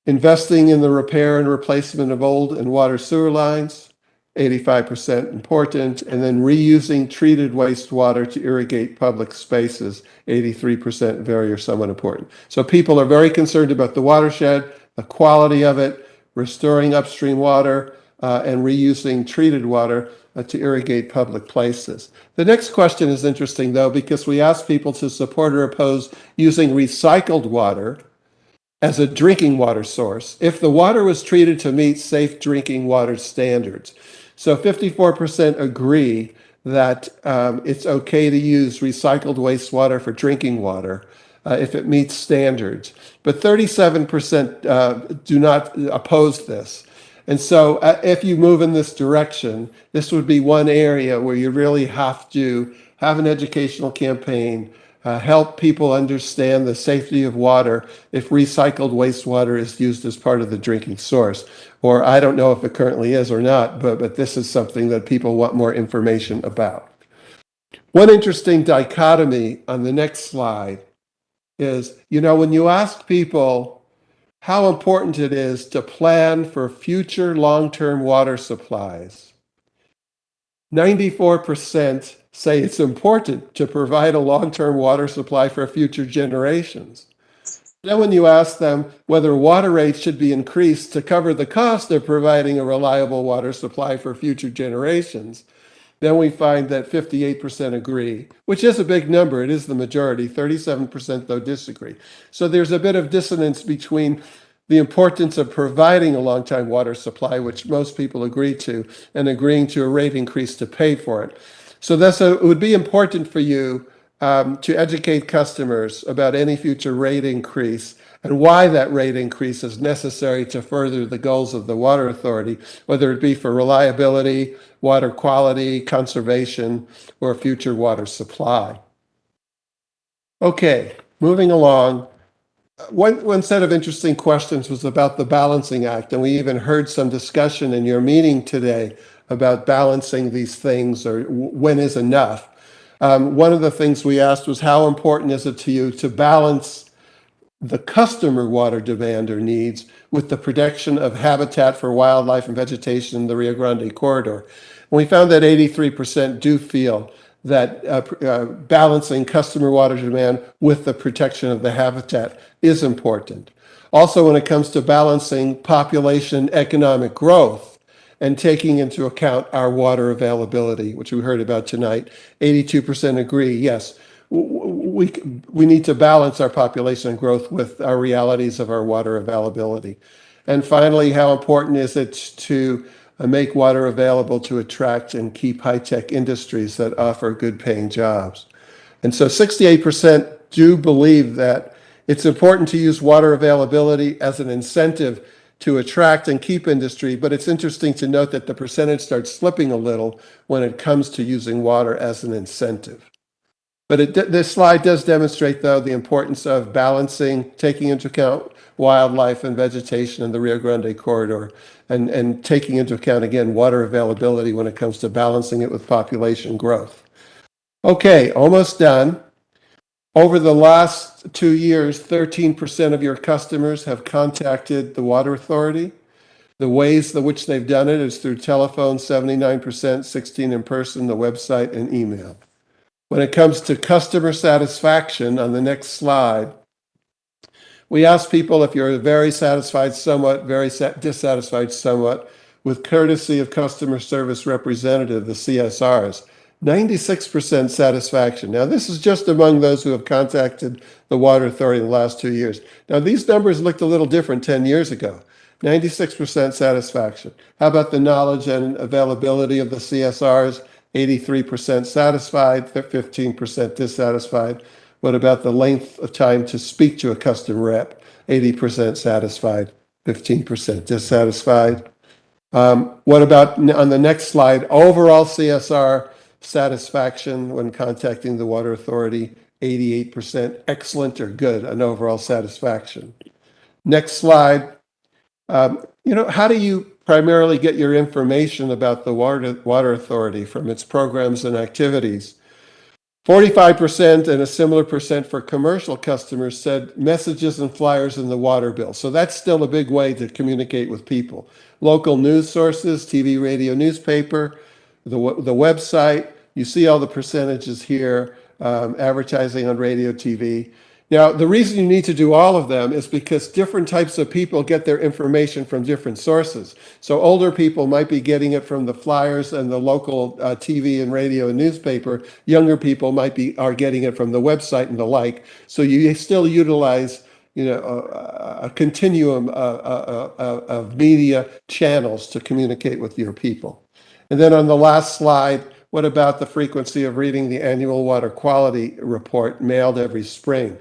Investing in the repair and replacement of old and water sewer lines? 85% important, and then reusing treated wastewater to irrigate public spaces, 83% very or somewhat important. So people are very concerned about the watershed, the quality of it, restoring upstream water, and reusing treated water to irrigate public places. The next question is interesting, though, because we ask people to support or oppose using recycled water as a drinking water source if the water was treated to meet safe drinking water standards. So 54% agree that it's okay to use recycled wastewater for drinking water if it meets standards. But 37% do not oppose this. And so if you move in this direction, this would be one area where you really have to have an educational campaign, help people understand the safety of water if recycled wastewater is used as part of the drinking source. Or I don't know if it currently is or not, but this is something that people want more information about. One interesting dichotomy on the next slide is, when you ask people how important it is to plan for future long-term water supplies, 94% say it's important to provide a long-term water supply for future generations. Then when you ask them whether water rates should be increased to cover the cost of providing a reliable water supply for future generations, then we find that 58% agree, which is a big number. It is the majority. 37% though disagree. So there's a bit of dissonance between the importance of providing a long-time water supply, which most people agree to, and agreeing to a rate increase to pay for it. So it would be important for you to educate customers about any future rate increase and why that rate increase is necessary to further the goals of the Water Authority, whether it be for reliability, water quality, conservation, or future water supply. Okay, moving along. One set of interesting questions was about the Balancing Act, and we even heard some discussion in your meeting today about balancing these things, or when is enough. One of the things we asked was, how important is it to you to balance the customer water demand or needs with the protection of habitat for wildlife and vegetation in the Rio Grande corridor. And we found that 83% do feel that balancing customer water demand with the protection of the habitat is important. Also, when it comes to balancing population economic growth and taking into account our water availability, which we heard about tonight, 82% agree, yes, we need to balance our population growth with our realities of our water availability. And finally, how important is it to make water available to attract and keep high-tech industries that offer good-paying jobs? And so 68% do believe that it's important to use water availability as an incentive to attract and keep industry, but it's interesting to note that the percentage starts slipping a little when it comes to using water as an incentive. But this slide does demonstrate, though, the importance of balancing, taking into account wildlife and vegetation in the Rio Grande corridor, and taking into account, again, water availability when it comes to balancing it with population growth. Okay, almost done. Over the last 2 years, 13% of your customers have contacted the Water Authority. The ways in which they've done it is through telephone, 79%, 16% in person, the website, and email. When it comes to customer satisfaction, on the next slide, we ask people if you're very satisfied somewhat, very dissatisfied somewhat, with courtesy of customer service representative, the CSRs. 96% satisfaction. Now, this is just among those who have contacted the Water Authority in the last 2 years. Now, these numbers looked a little different 10 years ago. 96% satisfaction. How about the knowledge and availability of the CSRs? 83% satisfied, 15% dissatisfied. What about the length of time to speak to a customer rep? 80% satisfied, 15% dissatisfied. What about, on the next slide, overall CSR satisfaction when contacting the Water Authority? 88% excellent or good on overall satisfaction. Next slide. How do you primarily get your information about the Water Authority from its programs and activities? 45% and a similar percent for commercial customers said messages and flyers in the water bill. So that's still a big way to communicate with people. Local news sources, TV, radio, newspaper, the website. You see all the percentages here, advertising on radio, TV. Now, the reason you need to do all of them is because different types of people get their information from different sources. So older people might be getting it from the flyers and the local TV and radio and newspaper. Younger people are getting it from the website and the like. So you still utilize, a continuum of media channels to communicate with your people. And then on the last slide, what about the frequency of reading the annual water quality report mailed every spring?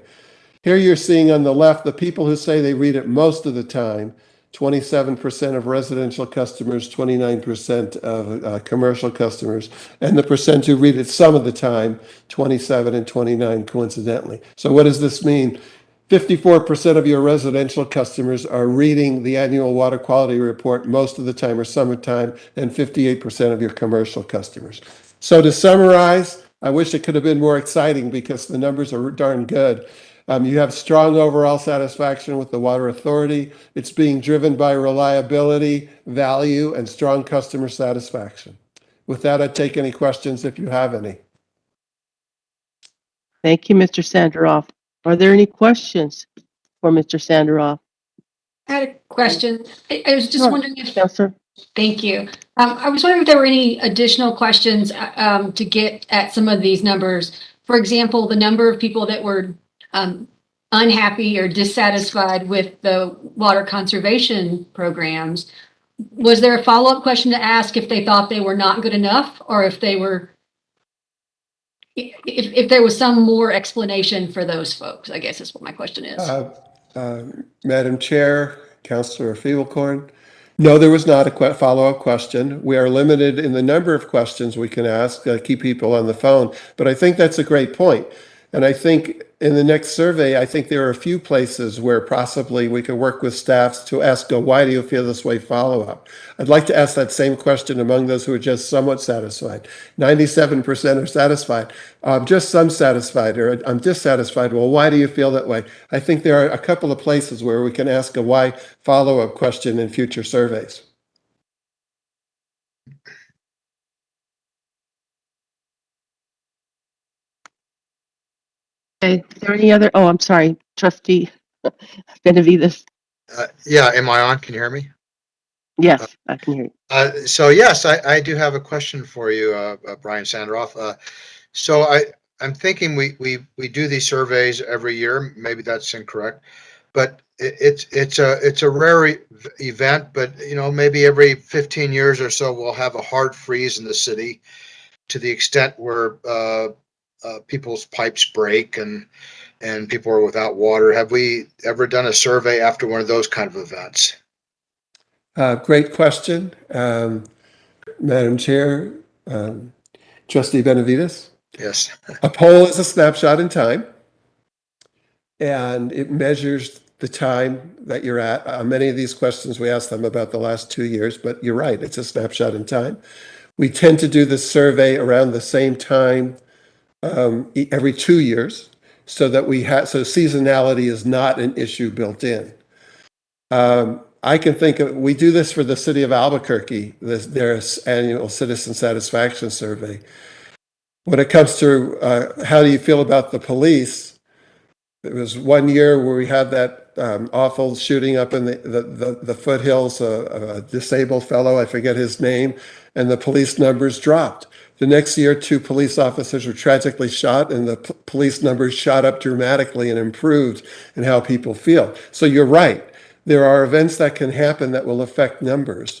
Here you're seeing on the left the people who say they read it most of the time, 27% of residential customers, 29% of commercial customers, and the percent who read it some of the time, 27 and 29 coincidentally. So what does this mean? 54% of your residential customers are reading the annual water quality report most of the time or some of the time, and 58% of your commercial customers. So to summarize, I wish it could have been more exciting because the numbers are darn good. You have strong overall satisfaction with the Water Authority. It's being driven by reliability, value, and strong customer satisfaction. With that, I'd take any questions if you have any. Thank you, Mr. Sanderoff. Are there any questions for Mr. Sanderoff? I had a question. I was just wondering if. Yes, sir. Thank you. I was wondering if there were any additional questions to get at some of these numbers. For example, the number of people that were unhappy or dissatisfied with the water conservation programs. Was there a follow-up question to ask if they thought they were not good enough, or if they were, if there was some more explanation for those folks? I guess is what my question is. Madam Chair, Councilor Fiebelkorn. No, there was not a follow-up question. We are limited in the number of questions we can ask, keep people on the phone. But I think that's a great point. And I think in the next survey, I think there are a few places where possibly we could work with staffs to ask, why do you feel this way, follow up. I'd like to ask that same question among those who are just somewhat satisfied. 97% are satisfied. Just some satisfied, or I'm dissatisfied. Well, why do you feel that way? I think there are a couple of places where we can ask a why follow-up question in future surveys. Okay, is there any other, oh, I'm sorry, Trustee Benavides. Yeah, am I on? Can you hear me? Yes, I can hear you. So yes, I do have a question for you, Brian Sanderoff. So I'm thinking we do these surveys every year. Maybe that's incorrect, but it's a rare event. But you know, maybe every 15 years or so, we'll have a hard freeze in the city, to the extent where people's pipes break and people are without water. Have we ever done a survey after one of those kind of events? Great question, Madam Chair, Trustee Benavides. Yes. A poll is a snapshot in time, and it measures the time that you're at. Many of these questions, we ask them about the last 2 years, but you're right, it's a snapshot in time. We tend to do this survey around the same time every 2 years, so that so seasonality is not an issue built in. I can think of, we do this for the city of Albuquerque, their annual citizen satisfaction survey. When it comes to how do you feel about the police, there was 1 year where we had that awful shooting up in the foothills, a disabled fellow, I forget his name, and the police numbers dropped. The next year, 2 police officers were tragically shot, and the police numbers shot up dramatically and improved in how people feel. So you're right. There are events that can happen that will affect numbers.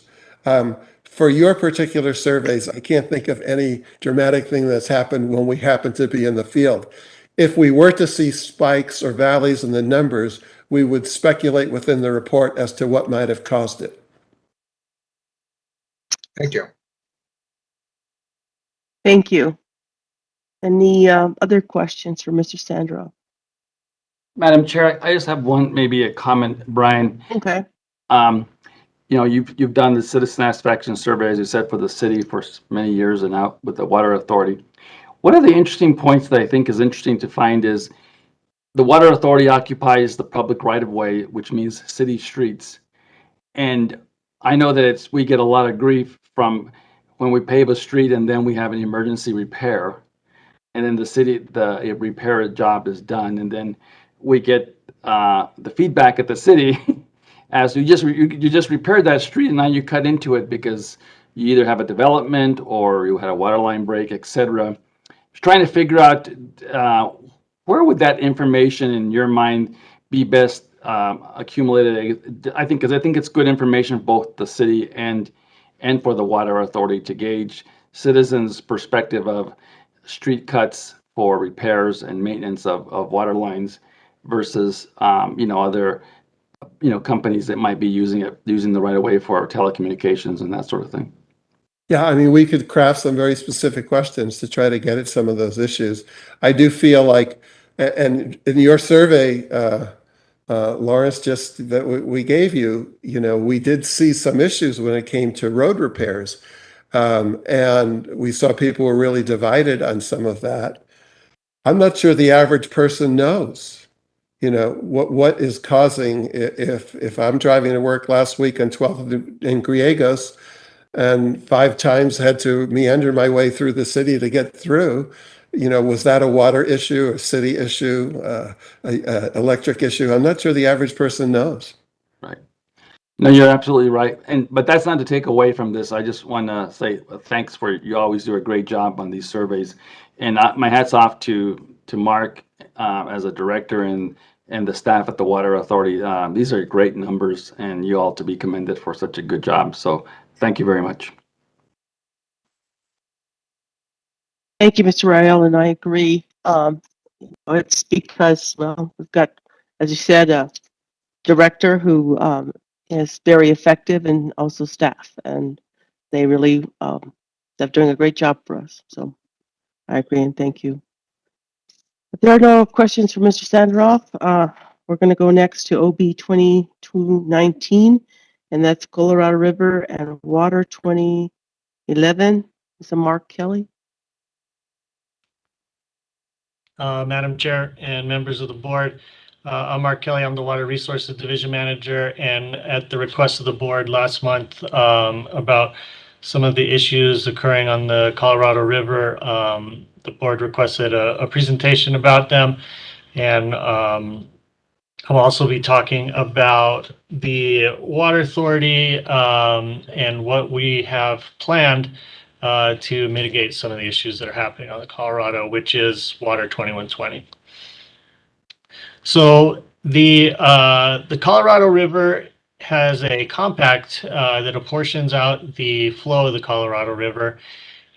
For your particular surveys, I can't think of any dramatic thing that's happened when we happen to be in the field. If we were to see spikes or valleys in the numbers, we would speculate within the report as to what might have caused it. Thank you. Thank you. Any other questions for Mr. Sandro? Madam Chair, I just have one, maybe a comment, Brian. Okay. You know, you've done the citizen satisfaction survey, as you said, for the city for many years and out with the Water Authority. One of the interesting points that I think is interesting to find is the Water Authority occupies the public right-of-way, which means city streets. And I know that we get a lot of grief from when we pave a street and then we have an emergency repair. And then the repair job is done. And then we get the feedback at the city as you just repaired that street and now you cut into it because you either have a development or you had a water line break, etc. Trying to figure out where would that information in your mind be best accumulated. I think it's good information for both the city and for the Water Authority to gauge citizens' perspective of street cuts for repairs and maintenance of water lines versus other companies that might be using the right of way for telecommunications and that sort of thing. Yeah, I mean, we could craft some very specific questions to try to get at some of those issues. I do feel like, and in your survey, Lawrence, just that we gave you, we did see some issues when it came to road repairs. And we saw people were really divided on some of that. I'm not sure the average person knows, what is causing, if I'm driving to work last week on 12th in Griegos and 5 times had to meander my way through the city to get through, was that a water issue, a city issue, a electric issue? I'm not sure the average person knows. Right. No, you're absolutely right. But that's not to take away from this. I just want to say thanks you always do a great job on these surveys. And my hat's off to Mark as a director and the staff at the Water Authority. These are great numbers and you all to be commended for such a good job. So thank you very much. Thank you, Mr. Rael, and I agree. It's because, well, we've got, as you said, a director who is very effective and also staff, and they really they're doing a great job for us. So I agree and thank you. If there are no questions for Mr. Sandroff, we're going to go next to OB 2219, and that's Colorado River and Water 2011. Mr. Mark Kelly. Madam Chair and members of the board, I'm Mark Kelly. I'm the Water Resources Division Manager, and at the request of the board last month about some of the issues occurring on the Colorado River, the board requested a presentation about them, and I'll also be talking about the Water Authority and what we have planned to mitigate some of the issues that are happening on the Colorado, which is Water 2120. So the Colorado River has a compact that apportions out the flow of the Colorado River,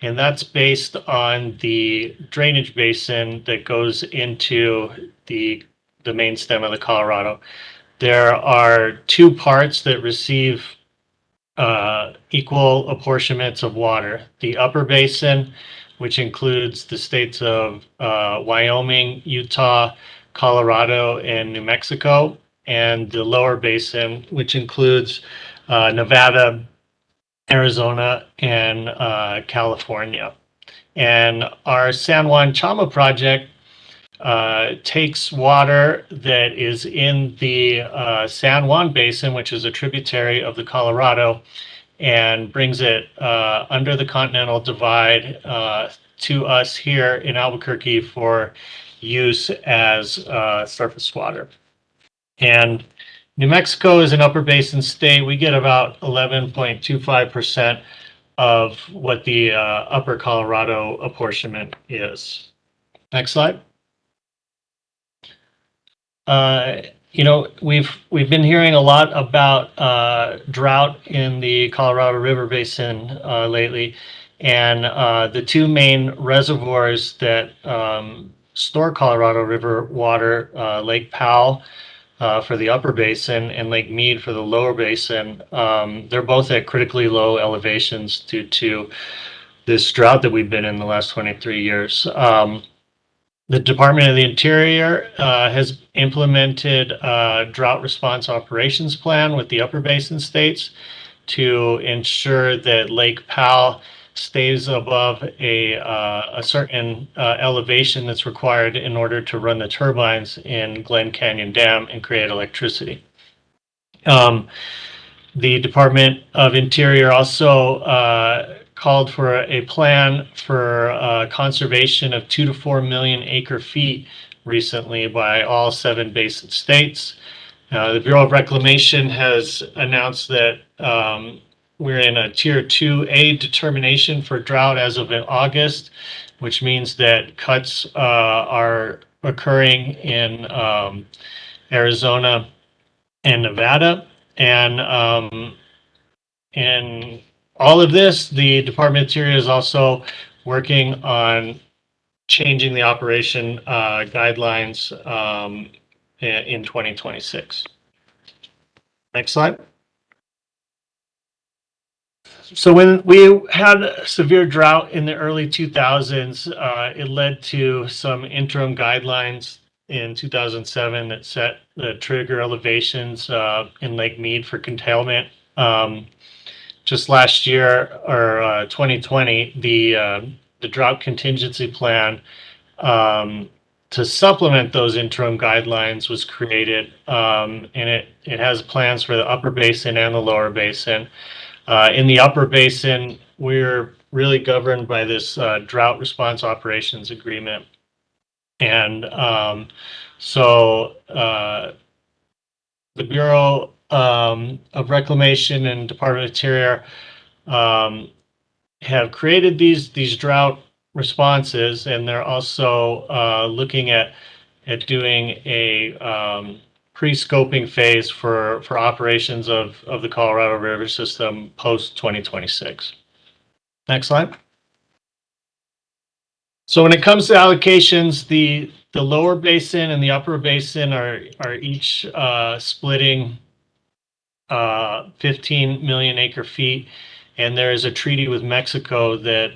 and that's based on the drainage basin that goes into the main stem of the Colorado. There are two parts that receive equal apportionments of water. The upper basin, which includes the states of Wyoming, Utah, Colorado, and New Mexico, and the lower basin, which includes Nevada, Arizona, and California. And our San Juan Chama project takes water that is in the San Juan Basin, which is a tributary of the Colorado, and brings it under the Continental Divide to us here in Albuquerque for use as surface water. And New Mexico is an upper basin state. We get about 11.25% of what the upper Colorado apportionment is. Next slide. We've been hearing a lot about drought in the Colorado River Basin lately, and the two main reservoirs that store Colorado River water, Lake Powell for the upper basin and Lake Mead for the lower basin, they're both at critically low elevations due to this drought that we've been in the last 23 years. The Department of the Interior has implemented a drought response operations plan with the upper basin states to ensure that Lake Powell stays above a certain elevation that's required in order to run the turbines in Glen Canyon Dam and create electricity. The Department of Interior also called for a plan for conservation of 2 to 4 million acre feet recently by all 7 basin states. The Bureau of Reclamation has announced that we're in a Tier 2A determination for drought as of August, which means that cuts are occurring in Arizona and Nevada. And in all of this, the Department of Interior is also working on changing the operation guidelines in 2026. Next slide. So when we had a severe drought in the early 2000s, it led to some interim guidelines in 2007 that set the trigger elevations in Lake Mead for curtailment. Just last year, or 2020, the drought contingency plan to supplement those interim guidelines was created, and it has plans for the upper basin and the lower basin. In the upper basin, we're really governed by this drought response operations agreement. And so the Bureau of Reclamation and Department of Interior have created these drought responses, and they're also looking at doing a pre-scoping phase for operations of the Colorado River system post 2026. Next slide. So when it comes to allocations, the lower basin and the upper basin are each splitting 15 million acre feet, and there is a treaty with Mexico that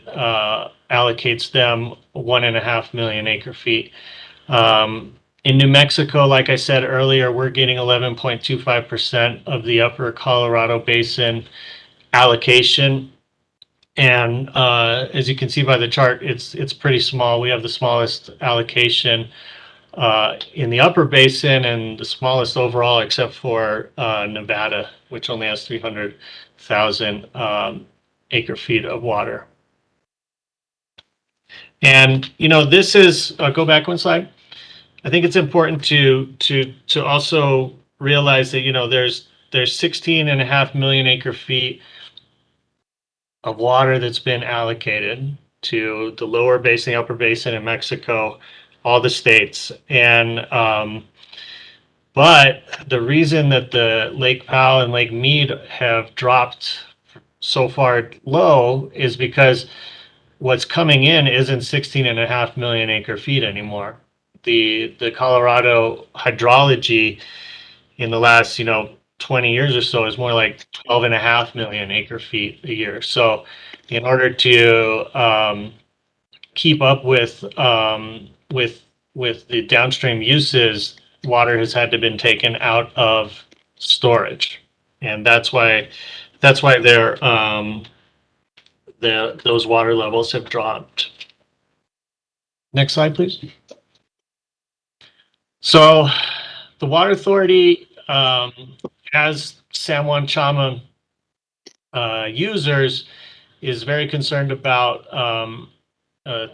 allocates them 1.5 million acre feet. In New Mexico, like I said earlier, we're getting 11.25% of the Upper Colorado Basin allocation. And as you can see by the chart, it's pretty small. We have the smallest allocation in the Upper Basin and the smallest overall, except for Nevada, which only has 300,000 acre feet of water. And this is go back one slide. I think it's important to also realize that there's 16.5 million acre feet of water that's been allocated to the lower basin, the upper basin in Mexico, all the states. And but the reason that the Lake Powell and Lake Mead have dropped so far low is because what's coming in isn't 16.5 million acre feet anymore. The Colorado hydrology in the last 20 years or so is more like 12.5 million acre feet a year. So in order to keep up with the downstream uses, water has had to been taken out of storage, and that's why those water levels have dropped. Next slide, please. So the Water Authority, as San Juan Chama users, is very concerned about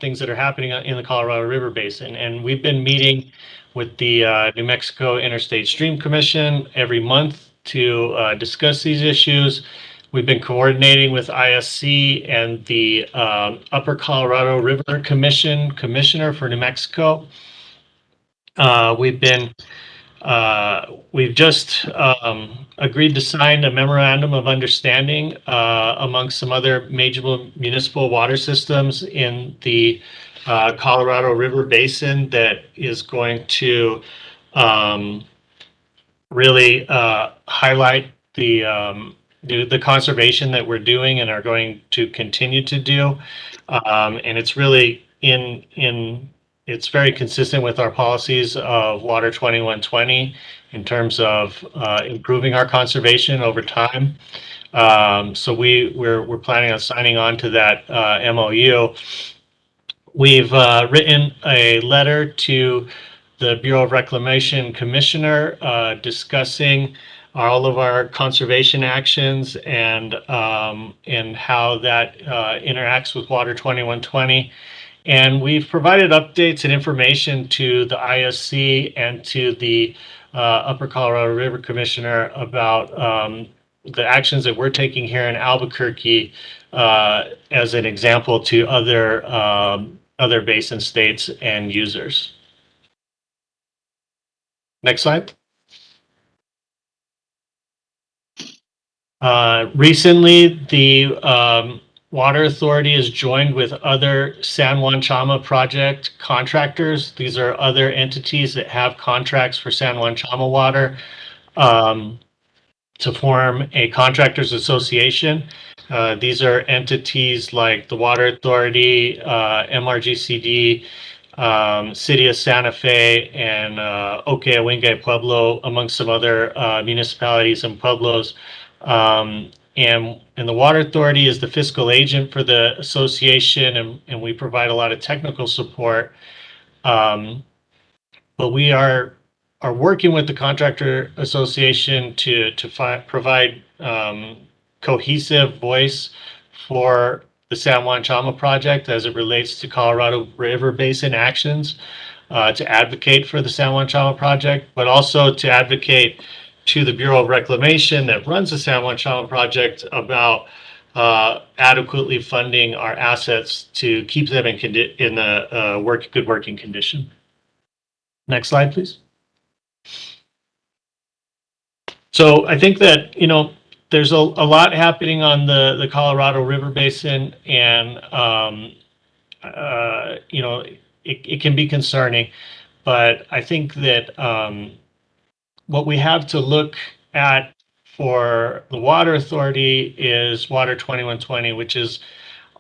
things that are happening in the Colorado River Basin. And we've been meeting with the New Mexico Interstate Stream Commission every month to discuss these issues. We've been coordinating with ISC and the Upper Colorado River Commissioner for New Mexico. We've just agreed to sign a memorandum of understanding amongst some other major municipal water systems in the Colorado River Basin that is going to really highlight the conservation that we're doing and are going to continue to do. And it's really it's very consistent with our policies of Water 2120 in terms of improving our conservation over time. So we're planning on signing on to that MOU. We've written a letter to the Bureau of Reclamation Commissioner discussing all of our conservation actions and how that interacts with Water 2120. And we've provided updates and information to the ISC and to the Upper Colorado River Commissioner about the actions that we're taking here in Albuquerque as an example to other basin states and users. Next slide. Recently, the Water Authority has joined with other San Juan Chama project contractors. These are other entities that have contracts for San Juan Chama water to form a contractors association. These are entities like the Water Authority, MRGCD, City of Santa Fe, and Oque Pueblo, amongst some other municipalities and pueblos. And the Water Authority is the fiscal agent for the association, and we provide a lot of technical support. But we are working with the Contractor Association to provide cohesive voice for the San Juan Chama project as it relates to Colorado River Basin actions, to advocate for the San Juan Chama project, but also to advocate to the Bureau of Reclamation that runs the San Juan Chama project about adequately funding our assets to keep them in a good working condition. Next slide, please. So I think that there's a lot happening on the Colorado River Basin, and it can be concerning, but I think that what we have to look at for the Water Authority is Water 2120, which is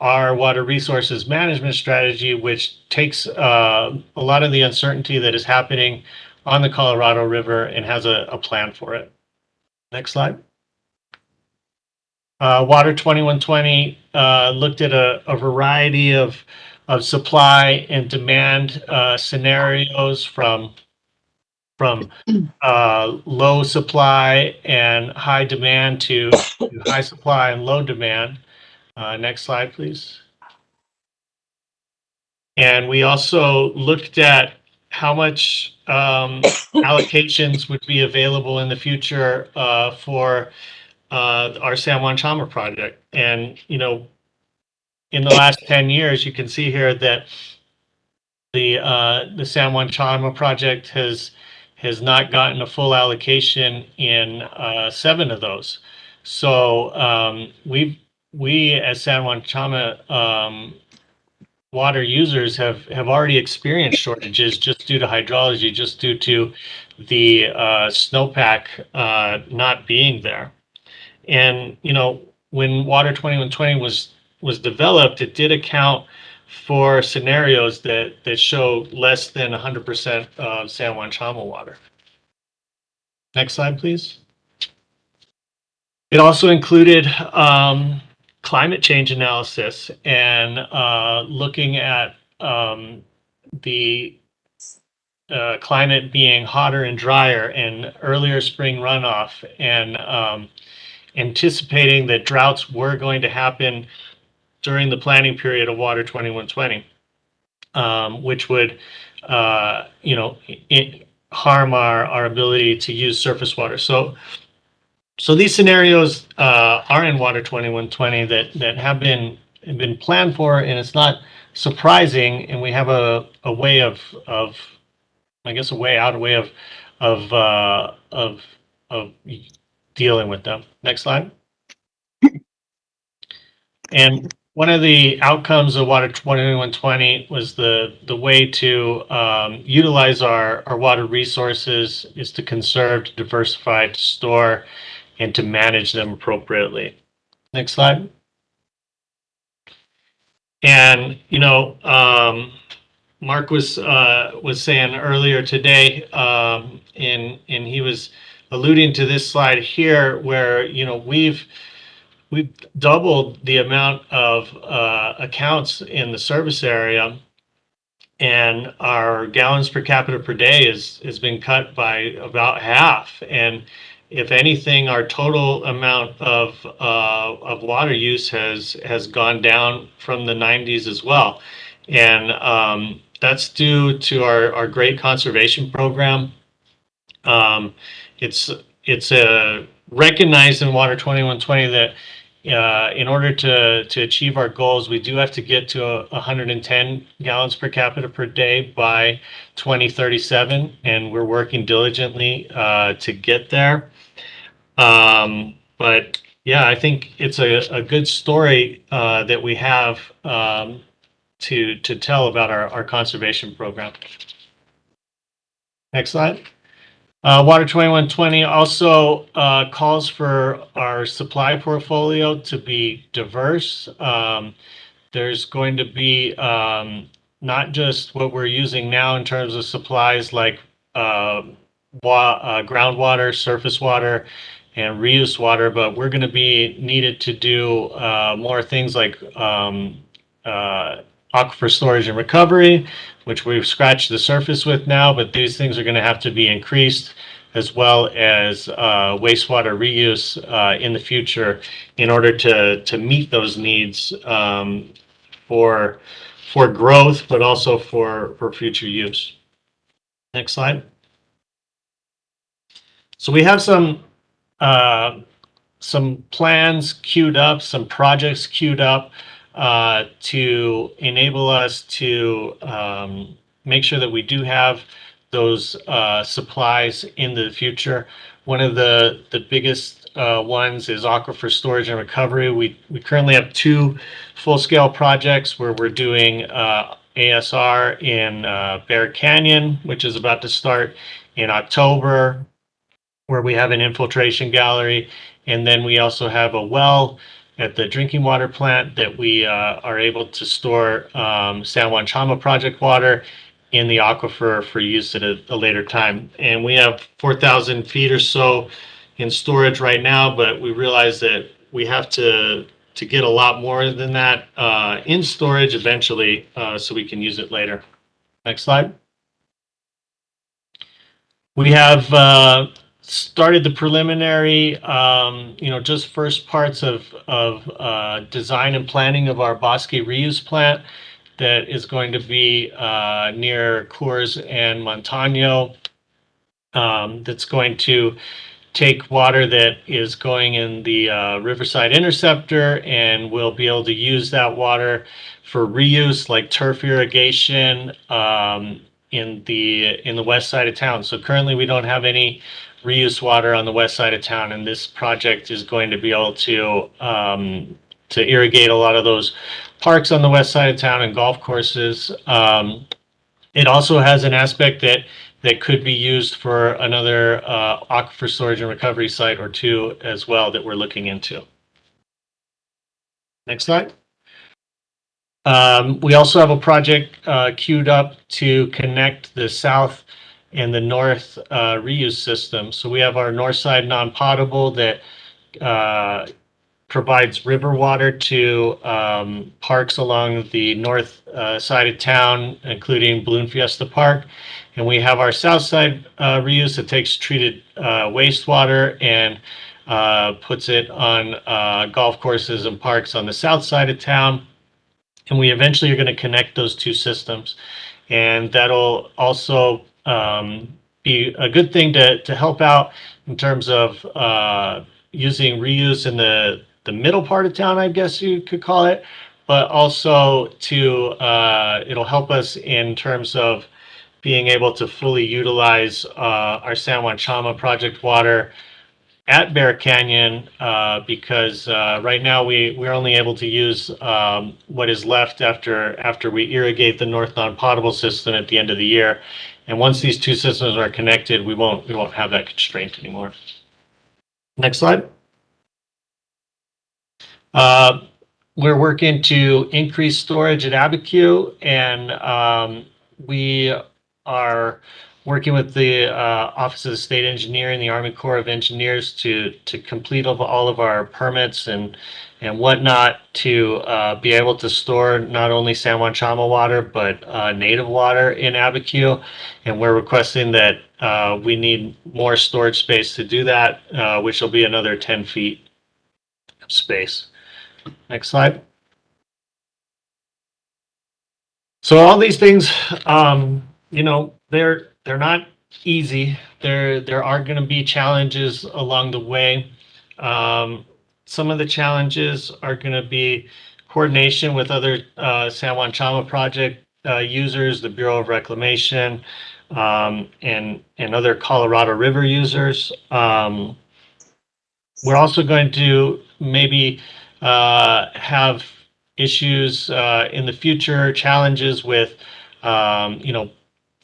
our water resources management strategy, which takes a lot of the uncertainty that is happening on the Colorado River and has a plan for it. Next slide. Water 2120 looked at a variety of supply and demand scenarios from low supply and high demand to high supply and low demand. Next slide, please. And we also looked at how much allocations would be available in the future for our San Juan Chama project. And, you know, in the last 10 years, you can see here that the San Juan Chama project has not gotten a full allocation in 7 of those. So we as San Juan Chama water users have already experienced shortages just due to hydrology, just due to the snowpack not being there. And, you know, when Water 2120 was developed, it did account for scenarios that show less than 100% of San Juan Chama water. Next slide, please. It also included climate change analysis and looking at the climate being hotter and drier and earlier spring runoff, and anticipating that droughts were going to happen during the planning period of Water 2120, which would, you know, harm our ability to use surface water. So these scenarios are in Water 2120 that have been planned for, and it's not surprising. And we have a way of I guess a way out, a way of dealing with them. Next slide. And one of the outcomes of Water 2120 was the way to utilize our water resources is to conserve, to diversify, to store, and to manage them appropriately. Next slide. And, you know, Mark was saying earlier today, and he was alluding to this slide here, where, you know, we've doubled the amount of accounts in the service area, and our gallons per capita per day has been cut by about half. And if anything, our total amount of water use has gone down from the 90s as well. And that's due to our great conservation program. It's recognized in Water 2120 that in order to achieve our goals, we do have to get to 110 gallons per capita per day by 2037, and we're working diligently to get there. But yeah, I think it's a good story that we have to tell about our conservation program. Next slide. Water 2120 also calls for our supply portfolio to be diverse. There's going to be not just what we're using now in terms of supplies like groundwater, surface water, and reuse water, but we're going to be needed to do more things like aquifer storage and recovery, which we've scratched the surface with now, but these things are going to have to be increased, as well as wastewater reuse in the future in order to meet those needs for growth, but also for future use. Next slide. So we have some plans queued up, some projects queued up to enable us to make sure that we do have those supplies in the future. One of the biggest ones is aquifer storage and recovery. We currently have 2 full-scale projects where we're doing ASR in Bear Canyon, which is about to start in October, where we have an infiltration gallery. And then we also have a well at the drinking water plant that we are able to store San Juan Chama project water in the aquifer for use at a later time. And we have 4,000 feet or so in storage right now, but we realize that we have to get a lot more than that in storage eventually, so we can use it later. Next slide. We have started the preliminary, just first parts of design and planning of our Bosque reuse plant that is going to be near Coors and Montano. That's going to take water that is going in the Riverside Interceptor, and we'll be able to use that water for reuse, like turf irrigation in the west side of town. So currently we don't have any reuse water on the west side of town, and this project is going to be able to irrigate a lot of those parks on the west side of town and golf courses. It also has an aspect that could be used for another aquifer storage and recovery site or two as well that we're looking into. Next slide. We also have a project queued up to connect the south and the north reuse system. So we have our north side non-potable that provides river water to parks along the north side of town, including Balloon Fiesta Park. And we have our south side reuse that takes treated wastewater and puts it on golf courses and parks on the south side of town. And we eventually are going to connect those two systems. And that'll also be a good thing to help out in terms of using reuse in the middle part of town, I guess you could call it, but also it'll help us in terms of being able to fully utilize our San Juan Chama project water at Bear Canyon, because right now we're only able to use what is left after we irrigate the north non-potable system at the end of the year. And once these two systems are connected, we won't have that constraint anymore. Next slide. We're working to increase storage at Abiquiu, and we are working with the Office of the State Engineer and the Army Corps of Engineers to complete all of our permits and whatnot to be able to store not only San Juan Chama water, but native water in Abiquiu. And we're requesting that we need more storage space to do that, which will be another 10 feet of space. Next slide. So all these things, they're not easy. There are going to be challenges along the way. Some of the challenges are going to be coordination with other San Juan Chama project users, the Bureau of Reclamation, and other Colorado River users. We're also going to maybe have issues in the future, challenges with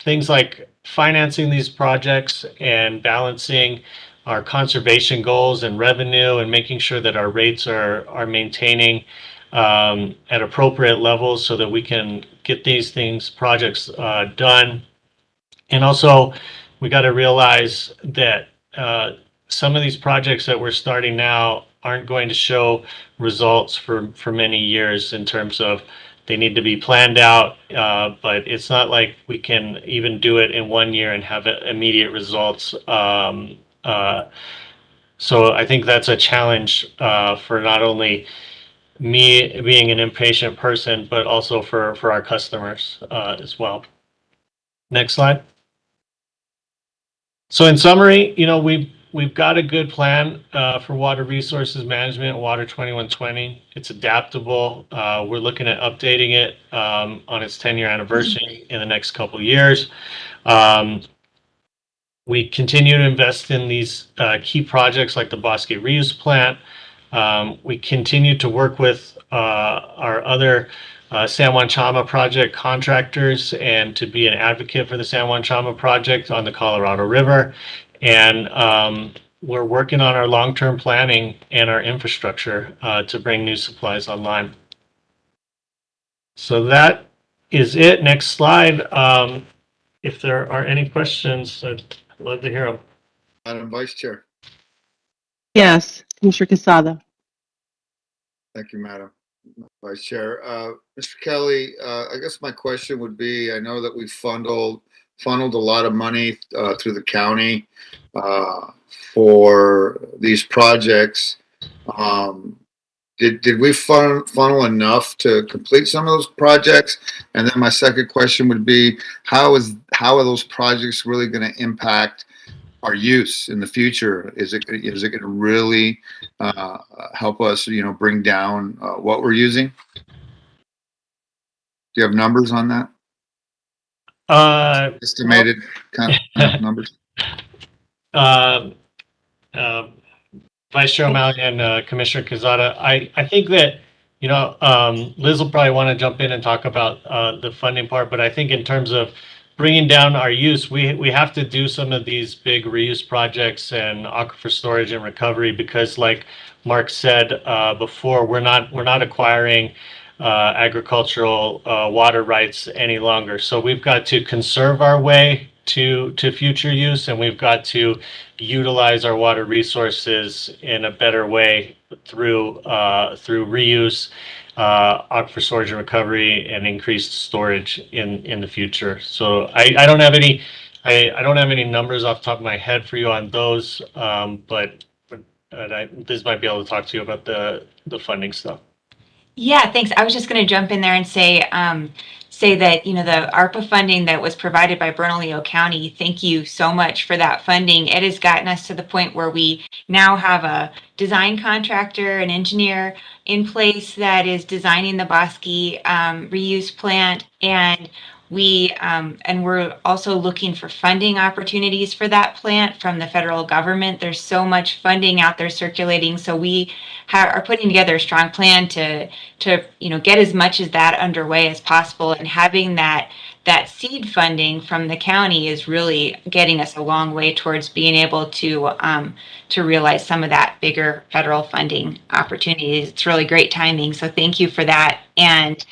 things like financing these projects and balancing our conservation goals and revenue and making sure that our rates are maintaining at appropriate levels so that we can get these projects done. And also we got to realize that some of these projects that we're starting now aren't going to show results for many years in terms of they need to be planned out, but it's not like we can even do it in 1 year and have immediate results. So I think that's a challenge for not only me being an impatient person, but also for our customers as well. Next slide. So in summary, we've got a good plan for water resources management, Water 2120. It's adaptable. We're looking at updating it on its 10-year anniversary in the next couple of years. We continue to invest in these key projects like the Bosque Reuse Plant. We continue to work with our other San Juan Chama project contractors and to be an advocate for the San Juan Chama project on the Colorado River. And we're working on our long-term planning and our infrastructure to bring new supplies online. So that is it. Next slide. If there are any questions, I'd love to hear them. Madam Vice Chair. Yes, Commissioner Casada. Thank you, Madam Vice Chair. Mr. Kelly, I guess my question would be, I know that we funneled a lot of money through the county for these projects. Did we funnel enough to complete some of those projects? And then my second question would be, how are those projects really going to impact our use in the future? Is it going to really help us, bring down what we're using? Do you have numbers on that? Estimated kind of numbers. Vice Chair O'Malley and Commissioner Quezada, I think that, Liz will probably want to jump in and talk about the funding part, but I think in terms of bringing down our use, we have to do some of these big reuse projects and aquifer storage and recovery because, like Mark said before, we're not acquiring agricultural water rights any longer. So we've got to conserve our way to future use, and we've got to utilize our water resources in a better way through reuse, aquifer storage and recovery, and increased storage in the future. So I don't have any numbers off the top of my head for you on those, but Liz might be able to talk to you about the funding stuff. Yeah, thanks. I was just going to jump in there and say that, the ARPA funding that was provided by Bernalillo County, thank you so much for that funding. It has gotten us to the point where we now have a design contractor, an engineer in place that is designing the Bosque reuse plant, and we're also looking for funding opportunities for that plant from the federal government. There's so much funding out there circulating, so we are putting together a strong plan to get as much as that underway as possible, and having that seed funding from the county is really getting us a long way towards being able to realize some of that bigger federal funding opportunities. It's really great timing, so thank you for that. And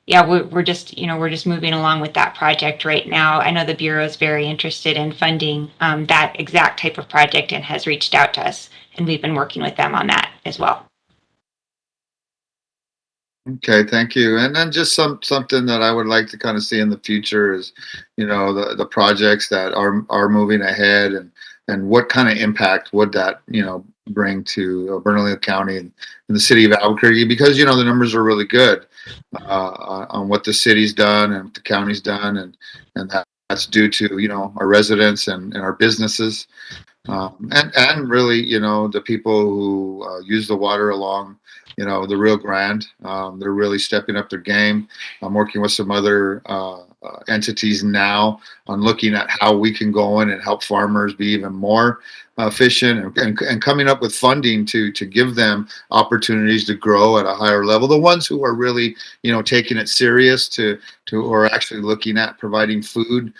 yeah, we're just moving along with that project right now. I know the Bureau is very interested in funding that exact type of project and has reached out to us, and we've been working with them on that as well. Okay, thank you. And then just something that I would like to kind of see in the future is, the projects that are moving ahead, and what kind of impact would that, bring to Bernalillo County and the city of Albuquerque, because, the numbers are really good on what the city's done and what the county's done, and that's due to, our residents and our businesses, and really, the people who use the water along the Rio Grande. They're really stepping up their game. I'm working with some other entities now on looking at how we can go in and help farmers be even more efficient, and coming up with funding to give them opportunities to grow at a higher level. The ones who are really, taking it serious or actually looking at providing food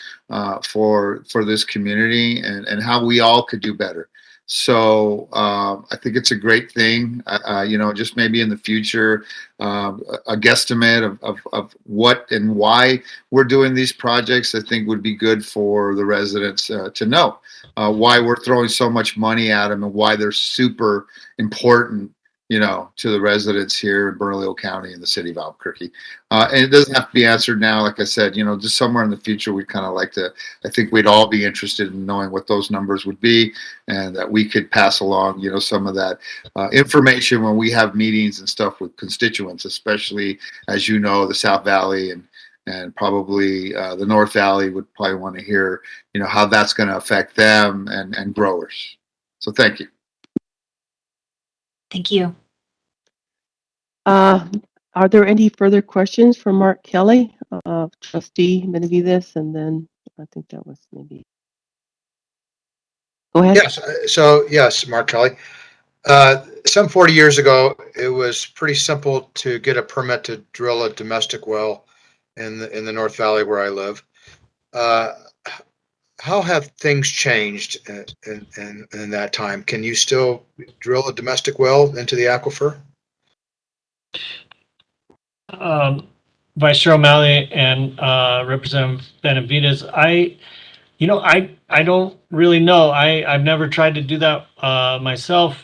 for this community, and how we all could do better. So I think it's a great thing, just maybe in the future, a guesstimate of what and why we're doing these projects, I think would be good for the residents to know why we're throwing so much money at them and why they're super important, to the residents here in Bernalillo County and the city of Albuquerque. And it doesn't have to be answered now. Like I said, just somewhere in the future, we'd kind of like to, I think we'd all be interested in knowing what those numbers would be, and that we could pass along, some of that information when we have meetings and stuff with constituents, especially, as the South Valley and probably the North Valley would probably want to hear, how that's going to affect them and growers. So thank you. Thank you. Are there any further questions for Mark Kelly, Trustee Benavides, and then I think that was maybe. Go ahead. Yes. So yes, Mark Kelly. Some 40 years ago, it was pretty simple to get a permit to drill a domestic well in the North Valley where I live. how have things changed in that time? Can you still drill a domestic well into the aquifer? Vice Chair O'Malley and Representative Benavides, I don't really know. I've never tried to do that myself.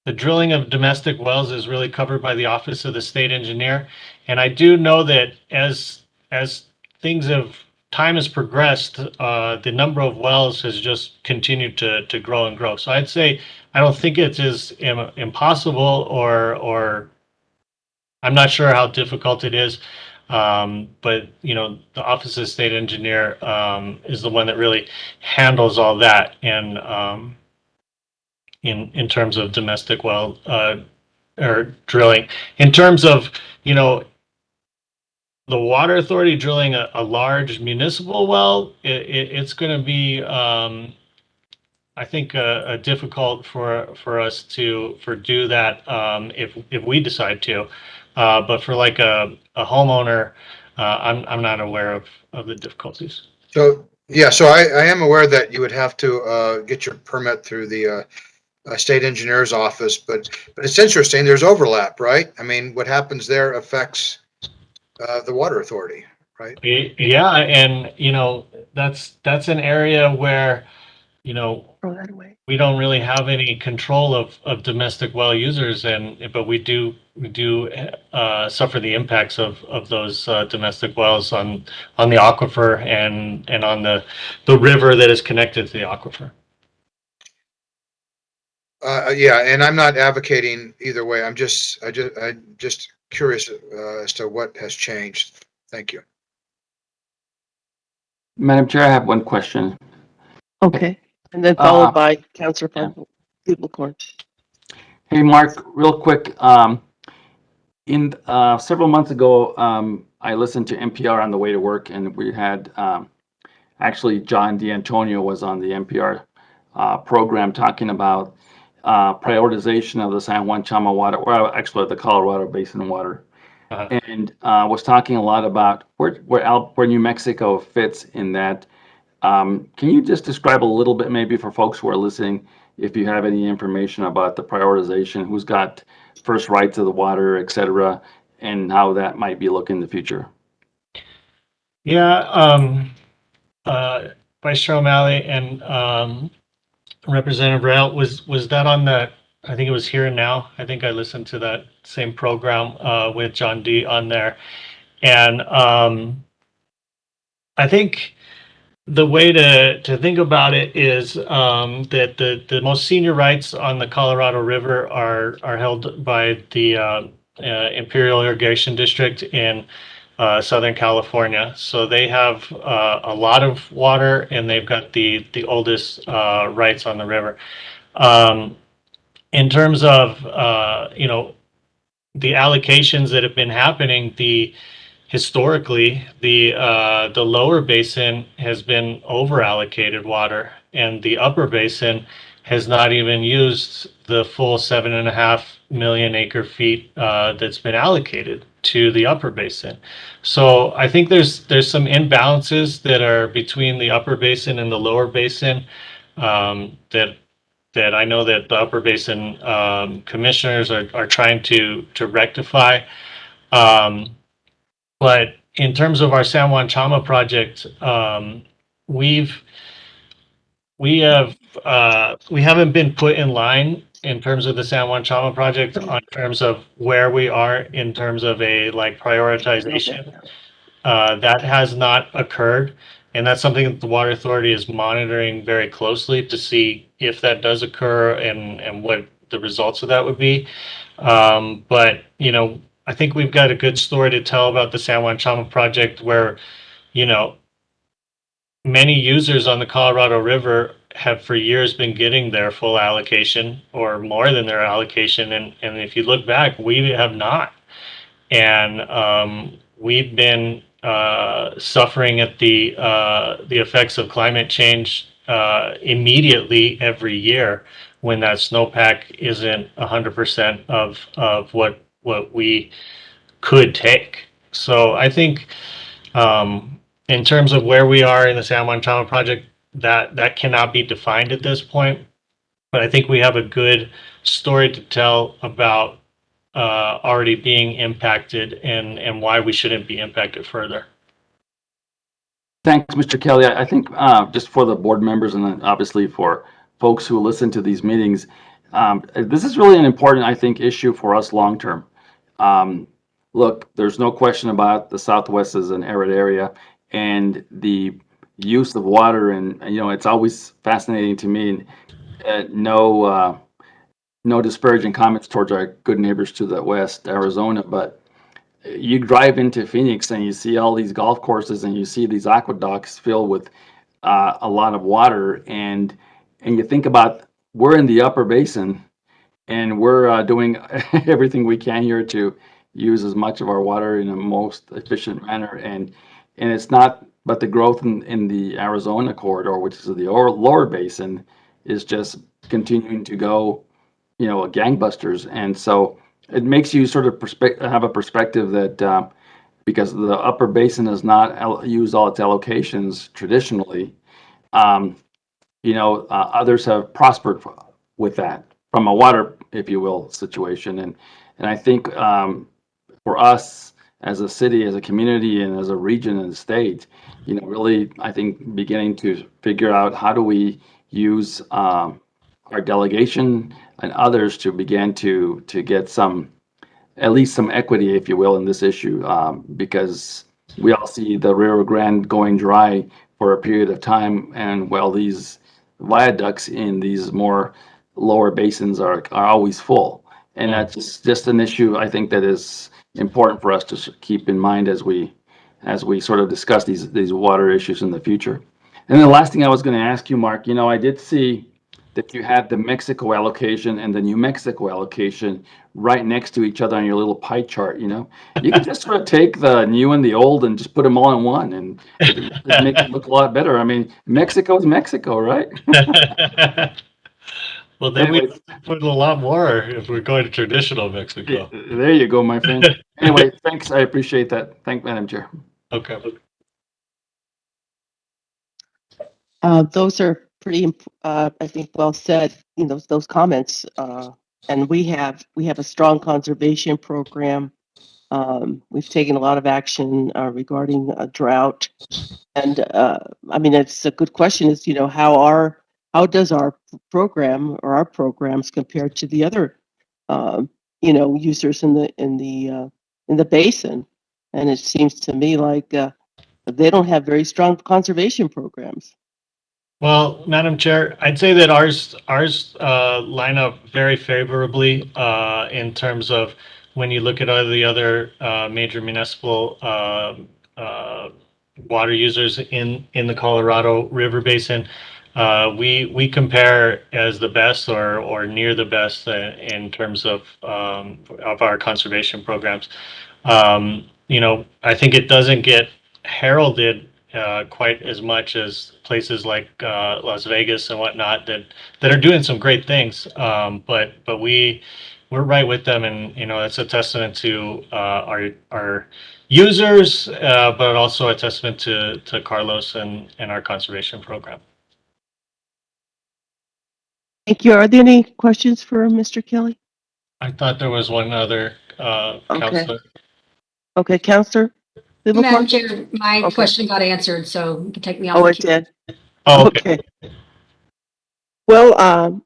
The drilling of domestic wells is really covered by the Office of the State Engineer, and I do know that as time has progressed, the number of wells has just continued to grow and grow. So I'd say I don't think it is impossible, or I'm not sure how difficult it is. But the Office of the State Engineer is the one that really handles all that, and in terms of domestic well or drilling. In terms of the Water Authority drilling a large municipal well, it's going to be I think difficult for us to do that if we decide to. But for like a homeowner, I'm not aware of the difficulties. So yeah, so I am aware that you would have to get your permit through the state engineer's office, but it's interesting. There's overlap, right? I mean, what happens there affects the Water Authority, right? Yeah, and that's an area where Throw that away. we don't really have any control of domestic well users, but we do suffer the impacts of those domestic wells on the aquifer and on the river that is connected to the aquifer. Yeah, and I'm not advocating either way. I'm just curious as to what has changed. Thank you. Madam Chair, I have one question. Okay, and then followed by Councilor from Peoplecorn. Hey, Mark, real quick. In several months ago, I listened to NPR on the way to work, and we had actually John D'Antonio was on the NPR program talking about prioritization of the San Juan Chama water, or actually the Colorado Basin water, and was talking a lot about where New Mexico fits in that. Can you just describe a little bit, maybe for folks who are listening, if you have any information about the prioritization, who's got first right to the water, et cetera, and how that might be looking in the future? Yeah, Vice Chair O'Malley and Representative Rail, was that on the, I think it was Here and Now. I think I listened to that same program with John D on there. And I think the way to think about it is that the most senior rights on the Colorado River are held by the Imperial Irrigation District in Southern California. So they have a lot of water, and they've got the oldest rights on the river. In terms of the allocations that have been happening, historically the lower basin has been over allocated water, and the upper basin has not even used the full 7.5 million acre feet that's been allocated to the upper basin. So I think there's some imbalances that are between the upper basin and the lower basin that I know that the upper basin commissioners are trying to rectify. But in terms of our San Juan Chama project, we haven't been put in line in terms of the San Juan Chama project on terms of where we are in terms of a prioritization. That has not occurred, and that's something that the Water Authority is monitoring very closely to see if that does occur and what the results of that would be. But I think we've got a good story to tell about the San Juan Chama project, where many users on the Colorado River have for years been getting their full allocation or more than their allocation, and if you look back, we have not, and we've been suffering at the effects of climate change immediately every year when that snowpack isn't 100% of what we could take. So I think in terms of where we are in the San Juan Trauma Project, that cannot be defined at this point. But I think we have a good story to tell about already being impacted and why we shouldn't be impacted further. Thanks, Mr. Kelly. I think just for the board members and then obviously for folks who listen to these meetings, this is really an important, I think, issue for us long term. Look, there's no question about the Southwest is an arid area, and the use of water, and it's always fascinating to me. No disparaging comments towards our good neighbors to the west, Arizona, but you drive into Phoenix and you see all these golf courses and you see these aqueducts filled with a lot of water, and you think about, we're in the upper basin and we're doing everything we can here to use as much of our water in a most efficient manner, and it's not, but the growth in the Arizona corridor, which is the lower basin, is just continuing to go gangbusters. And so it makes you sort of have a perspective that because the upper basin has not used all its allocations traditionally, others have prospered with that from a water, if you will, situation. And I think for us as a city, as a community, and as a region and state, really, I think beginning to figure out how do we use our delegation and others to begin to get at least some equity, if you will, in this issue, because we all see the Rio Grande going dry for a period of time, and while these viaducts in these more lower basins are always full. And that's just an issue, I think, that is important for us to keep in mind as we sort of discuss these water issues in the future. And the last thing I was going to ask you, Mark, I did see that you had the Mexico allocation and the New Mexico allocation right next to each other on your little pie chart. You could just sort of take the new and the old and just put them all in one, and it make it look a lot better. I mean, Mexico's Mexico, right? Well, then we put a lot more if we're going to traditional Mexico. There you go, my friend. Anyway, thanks. I appreciate that. Thank Madam Chair. Okay. Those are pretty, I think, well said. Those comments, and we have a strong conservation program. We've taken a lot of action regarding drought, and I mean, it's a good question. Is how does our program or our programs compare to the other users in the basin? And it seems to me like they don't have very strong conservation programs. Well, Madam Chair, I'd say that ours line up very favorably in terms of when you look at all the other major municipal water users in the Colorado River Basin. We compare as the best or near the best in terms of our conservation programs. I think it doesn't get heralded quite as much as places like Las Vegas and whatnot that are doing some great things. But we're right with them, and it's a testament to our users, but also a testament to Carlos and our conservation program. Thank you. Are there any questions for Mr. Kelly? I thought there was one other counselor. Okay, Counselor. Madam Chair, my question got answered, so you can take me off. Oh, it did. Oh, okay. Well,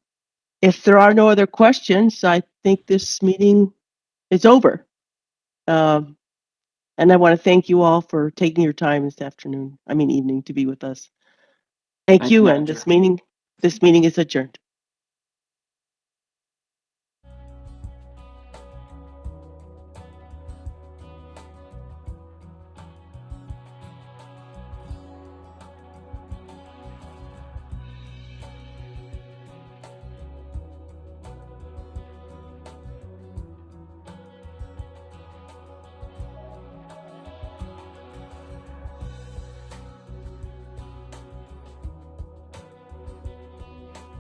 if there are no other questions, I think this meeting is over. And I want to thank you all for taking your time this evening to be with us. Thank you, and this meeting is adjourned.